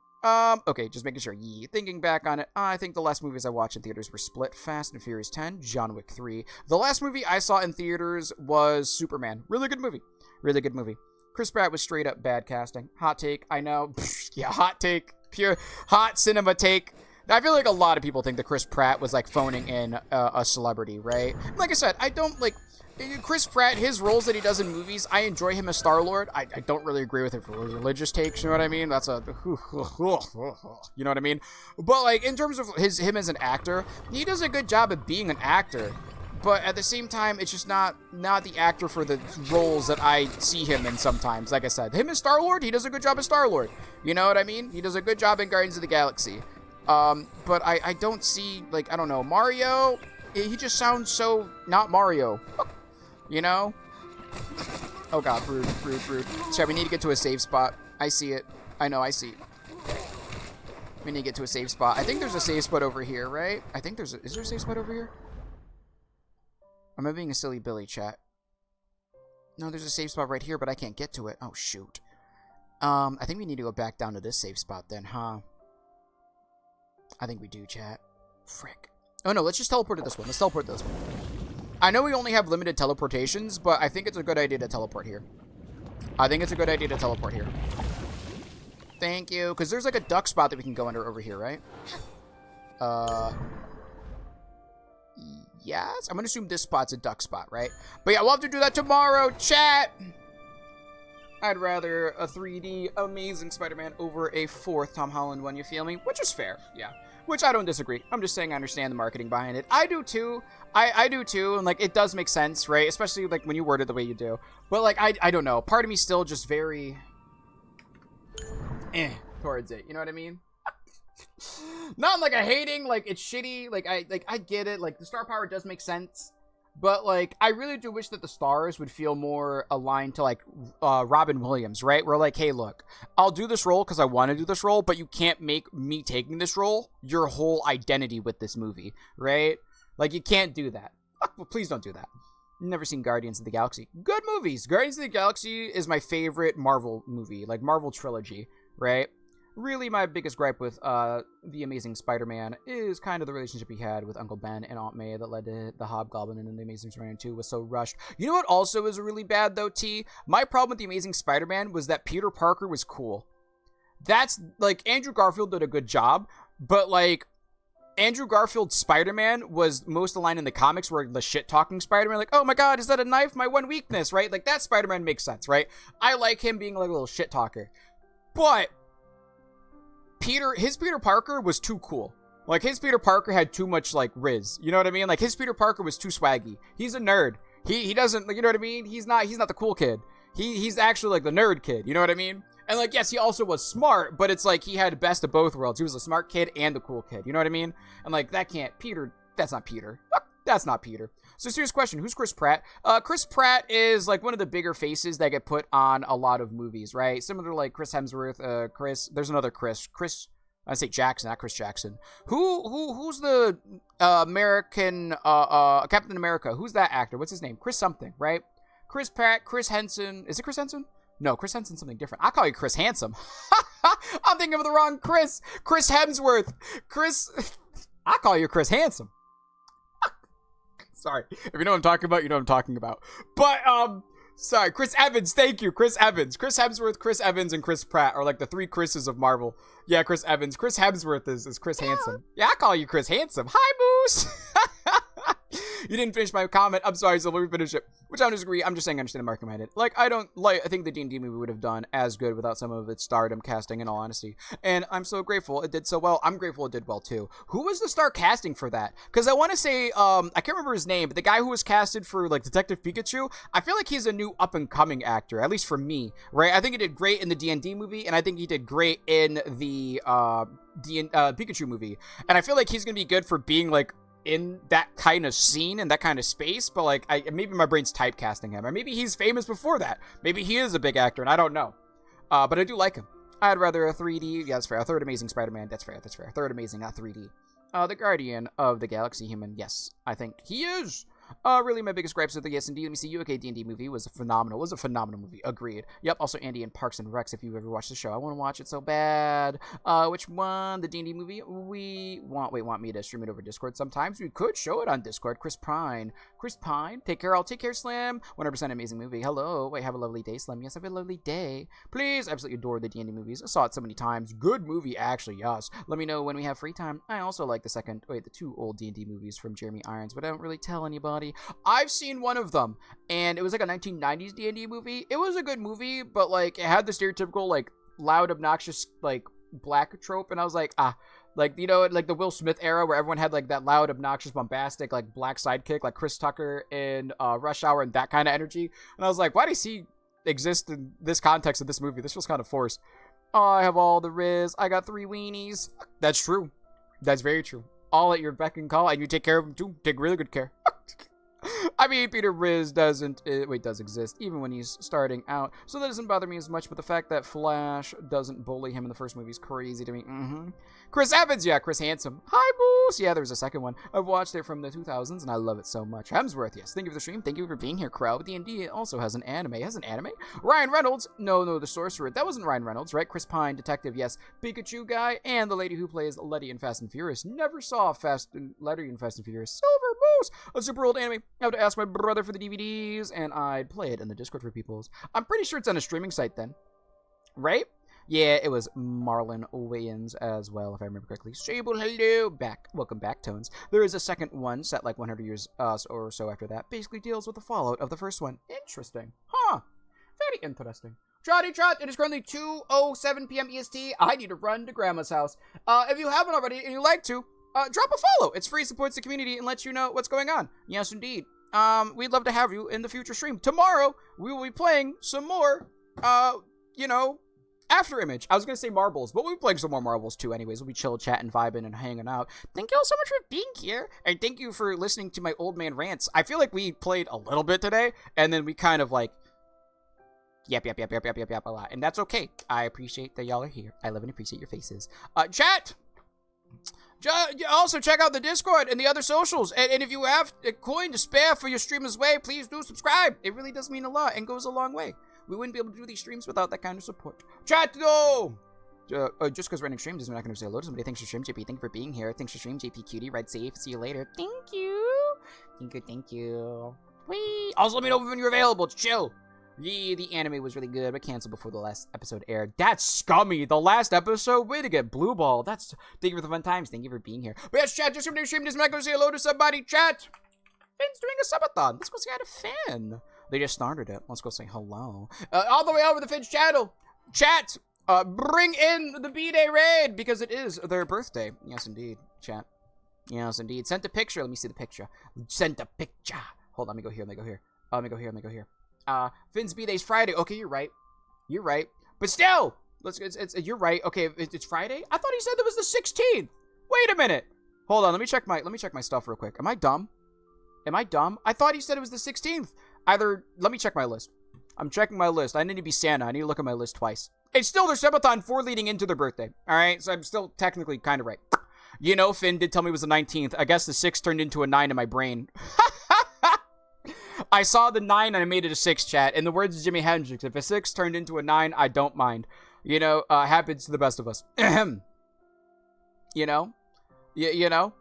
Okay, just making sure. Yee. Thinking back on it, I think the last movies I watched in theaters were Split, Fast and Furious 10, John Wick 3. The last movie I saw in theaters was Superman. Really good movie. Really good movie. Chris Pratt was straight up bad casting. Hot take, I know. Yeah, hot take. Pure hot cinema take. I feel like a lot of people think that Chris Pratt was like phoning in a celebrity, right? Like I said, I don't like Chris Pratt, his roles that he does in movies, I enjoy him as Star-Lord. I don't really agree with it for religious takes, you know what I mean? That's a, you know what I mean? But like, in terms of him as an actor, he does a good job of being an actor. But at the same time, it's just not the actor for the roles that I see him in sometimes. Like I said, him as Star-Lord, he does a good job as Star-Lord. You know what I mean? He does a good job in Guardians of the Galaxy. But I don't see, like, I don't know, Mario, he just sounds so not Mario. You know? Oh god, rude. Chat, we need to get to a safe spot. I see it. I know, I see it. We need to get to a safe spot. I think there's a safe spot over here, right? I think is there a safe spot over here? Am I being a silly Billy, chat? No, there's a safe spot right here, but I can't get to it. Oh, shoot. I think we need to go back down to this safe spot then, huh? I think we do, chat. Frick. Oh, no, let's just teleport to this one. Let's teleport to this one. I know we only have limited teleportations, but I think it's a good idea to teleport here. Thank you. Because there's like a duck spot that we can go under over here, right? Yes. I'm going to assume this spot's a duck spot, right? But yeah, we'll have to do that tomorrow, chat. I'd rather a 3D amazing Spider-Man over a fourth Tom Holland one, you feel me? Which is fair, yeah. which I don't disagree. I'm just saying I understand the marketing behind it. I do too. I do too, and like it does make sense, right? Especially like when you word it the way you do. But like I don't know. Part of me still just very towards it. You know what I mean? Not like a hating, like it's shitty. Like I get it. Like the star power does make sense. But, like, I really do wish that the stars would feel more aligned to, like, Robin Williams, right? We're like, hey, look, I'll do this role because I want to do this role, but you can't make me taking this role your whole identity with this movie, right? Like, you can't do that. Well, please don't do that. Never seen Guardians of the Galaxy. Good movies. Guardians of the Galaxy is my favorite Marvel movie, like, Marvel trilogy, right? Really, my biggest gripe with The Amazing Spider-Man is kind of the relationship he had with Uncle Ben and Aunt May that led to the Hobgoblin and The Amazing Spider-Man 2 was so rushed. You know what also is really bad, though, T? My problem with The Amazing Spider-Man was that Peter Parker was cool. That's, like, Andrew Garfield did a good job, but, like, Andrew Garfield's Spider-Man was most aligned in the comics where the shit-talking Spider-Man, like, oh my god, is that a knife? My one weakness, right? Like, that Spider-Man makes sense, right? I like him being, like, a little shit-talker. But his Peter Parker was too cool. Like, his Peter Parker had too much, like, riz. You know what I mean? Like, his Peter Parker was too swaggy. He's a nerd. He doesn't, like, you know what I mean? He's not the cool kid. He's actually, like, the nerd kid. You know what I mean? And, like, yes, he also was smart, but it's like he had the best of both worlds. He was a smart kid and the cool kid. You know what I mean? And, like, that's not Peter. That's not Peter. So, serious question. Who's Chris Pratt? Chris Pratt is, like, one of the bigger faces that get put on a lot of movies, right? Similar to, like, Chris Hemsworth, there's another Chris, I say Jackson, not Chris Jackson. Who's the, American, Captain America? Who's that actor? What's his name? Chris something, right? Chris Pratt, Chris Henson. Is it Chris Henson? No, Chris Henson's something different. I call you Chris Handsome. I'm thinking of the wrong Chris. Chris Hemsworth. I call you Chris Handsome. Sorry. If you know what I'm talking about, you know what I'm talking about. But, sorry. Chris Evans. Thank you. Chris Evans. Chris Hemsworth, Chris Evans, and Chris Pratt are like the three Chris's of Marvel. Yeah, Chris Evans. Chris Hemsworth is Chris Handsome. Yeah, I call you Chris Handsome. Hi, Moose. You didn't finish my comment. I'm sorry, so let me finish it. Which I don't disagree. I'm just saying I understand the market behind it. Like, I think the D&D movie would have done as good without some of its stardom casting, in all honesty. And I'm so grateful it did so well. I'm grateful it did well, too. Who was the star casting for that? Because I want to say, I can't remember his name, but the guy who was casted for, like, Detective Pikachu, I feel like he's a new up-and-coming actor, at least for me, right? I think he did great in the D&D movie, and I think he did great in the, Pikachu movie. And I feel like he's going to be good for being, like, in that kind of scene and that kind of space, but like maybe my brain's typecasting him, or maybe he's famous before that. Maybe he is a big actor and I don't know. But I do like him. I'd rather a 3D. Yeah, that's fair. A third Amazing Spider-Man. That's fair. Third Amazing, not 3D. The Guardian of the Galaxy human. Yes, I think he is. Really, my biggest gripes with the S&D. Let me see. UK D&D movie was a phenomenal movie. Agreed. Yep. Also, Andy and Parks and Recs. If you've ever watched the show, I want to watch it so bad. Which one? The D&D movie. Want me to stream it over Discord? Sometimes we could show it on Discord. Chris Pine. Take care. I'll take care, Slim. 100% amazing movie. Hello. Wait, have a lovely day, Slim. Yes, have a lovely day. Please. Absolutely adore the D&D movies. I saw it so many times. Good movie, actually. Yes. Let me know when we have free time. I also like the two old D&D movies from Jeremy Irons, but I don't really tell anybody. I've seen one of them, and it was like a 1990s D&D movie. It was a good movie, but like it had the stereotypical like loud, obnoxious like black trope, and I was like, like, you know, like the Will Smith era where everyone had like that loud, obnoxious, bombastic like black sidekick, like Chris Tucker in Rush Hour, and that kind of energy. And I was like, why does he exist in this context of this movie? This was kind of forced. Oh, I have all the riz. I got 3 weenies. That's true. That's very true. All at your beck and call, and you take care of them too. Take really good care. I mean, Peter Riz does exist, even when he's starting out. So that doesn't bother me as much, but the fact that Flash doesn't bully him in the first movie is crazy to me. Chris Evans, yeah, Chris Handsome. Hi, Boos. Yeah, there's a second one. I've watched it from the 2000s, and I love it so much. Hemsworth, yes. Thank you for the stream. Thank you for being here, Crow. D&D also has an anime. Ryan Reynolds. No, the Sorcerer. That wasn't Ryan Reynolds, right? Chris Pine, Detective, yes. Pikachu guy, and the lady who plays Letty in Fast and Furious. Never saw Letty in Fast and Furious. Silver Moose. A super old anime. I have to ask my brother for the DVDs, and I'd play it in the Discord for peoples. I'm pretty sure it's on a streaming site then. Right? Yeah, it was Marlon Wayans as well, if I remember correctly. Sable, hello, back. Welcome back, Tones. There is a second one set like 100 years or so after that. Basically deals with the fallout of the first one. Interesting. Huh. Very interesting. Chatty chat, it is currently 2:07 p.m. EST. I need to run to Grandma's house. If you haven't already and you'd like to, drop a follow. It's free, supports the community, and lets you know what's going on. Yes, indeed. We'd love to have you in the future stream. Tomorrow, we will be playing some more, Afterimage. I was going to say marbles, but we'll be playing some more marbles too anyways. We'll be chill, chatting, vibing, and hanging out. Thank you all so much for being here, and thank you for listening to my old man rants. I feel like we played a little bit today, and then we kind of like, yep, a lot. And that's okay. I appreciate that y'all are here. I love and appreciate your faces. Chat! Also, check out the Discord and the other socials. And if you have a coin to spare for your streamer's way, please do subscribe. It really does mean a lot and goes a long way. We wouldn't be able to do these streams without that kind of support. Chat, though! Just because we're running streams doesn't mean I'm not going to say hello to somebody. Thanks for stream, JP. Thank you for being here. Thanks for stream, JP Cutie. Ride safe. See you later. Thank you. Thank you. Whee! Also, let me know when you're available. It's chill. Yeah, the anime was really good, but canceled before the last episode aired. That's scummy. The last episode? Way to get blue ball. Thank you for the fun times. Thank you for being here. But yes, chat, just from the stream, just go say hello to somebody. Chat! Finn's doing a subathon. Let's go say hi to Finn. They just started it. Let's go say hello. All the way over the Finn's channel. Chat! Bring in the B-Day raid, because it is their birthday. Yes, indeed, chat. Yes, indeed. Sent a picture. Let me see the picture. Sent a picture. Hold on, let me go here. Let me go here. Finn's B-Day's Friday. Okay, you're right. But still, you're right. Okay, it's Friday? I thought he said it was the 16th. Wait a minute. Hold on, let me check my stuff real quick. Am I dumb? I thought he said it was the 16th. Let me check my list. I'm checking my list. I need to be Santa. I need to look at my list twice. It's still their subathon 4 leading into their birthday. All right, so I'm still technically kind of right. You know, Finn did tell me it was the 19th. I guess the 6 turned into a 9 in my brain. I saw the 9 and I made it a 6, chat. In the words of Jimi Hendrix, if a 6 turned into a 9, I don't mind. You know, happens to the best of us. You know? You know?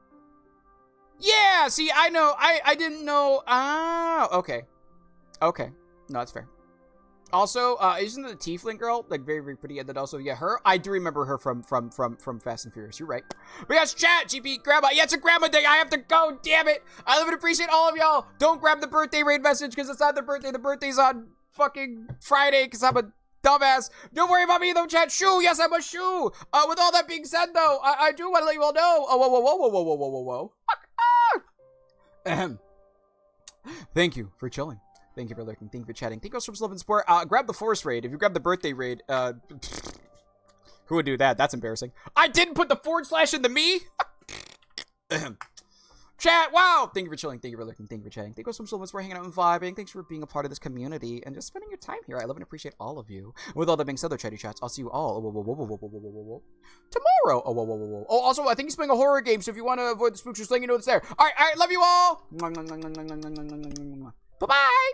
Yeah, see, I know. I didn't know. Ah, okay. Okay. No, that's fair. Also, isn't the Tiefling girl, like, very, very pretty? And then also, yeah, her, I do remember her from Fast and Furious. You're right. But yes, chat, GP, grandma. Yeah, it's a grandma day. I have to go, damn it. I love and appreciate all of y'all. Don't grab the birthday raid message, because it's not the birthday. The birthday's on fucking Friday, because I'm a dumbass. Don't worry about me, though, chat. Shoo, yes, I'm a shoo. With all that being said, though, I do want to let you all know. Oh, whoa. Ahem. Thank you for chilling. Thank you for lurking. Thank you for chatting. Thank you so much for love and support. Grab the Force raid. If you grab the birthday raid, who would do that? That's embarrassing. I didn't put the / in the me. Chat, wow. Thank you for chilling. Thank you for lurking. Thank you for chatting. Thank you so much for hanging out and vibing. Thanks for being a part of this community and just spending your time here. I love and appreciate all of you. With all that being said, though, chatty chats, I'll see you all tomorrow. Oh, also, I think he's playing a horror game, so if you want to avoid the spooks, just letting you know it's there. All right, love you all. Bye-bye.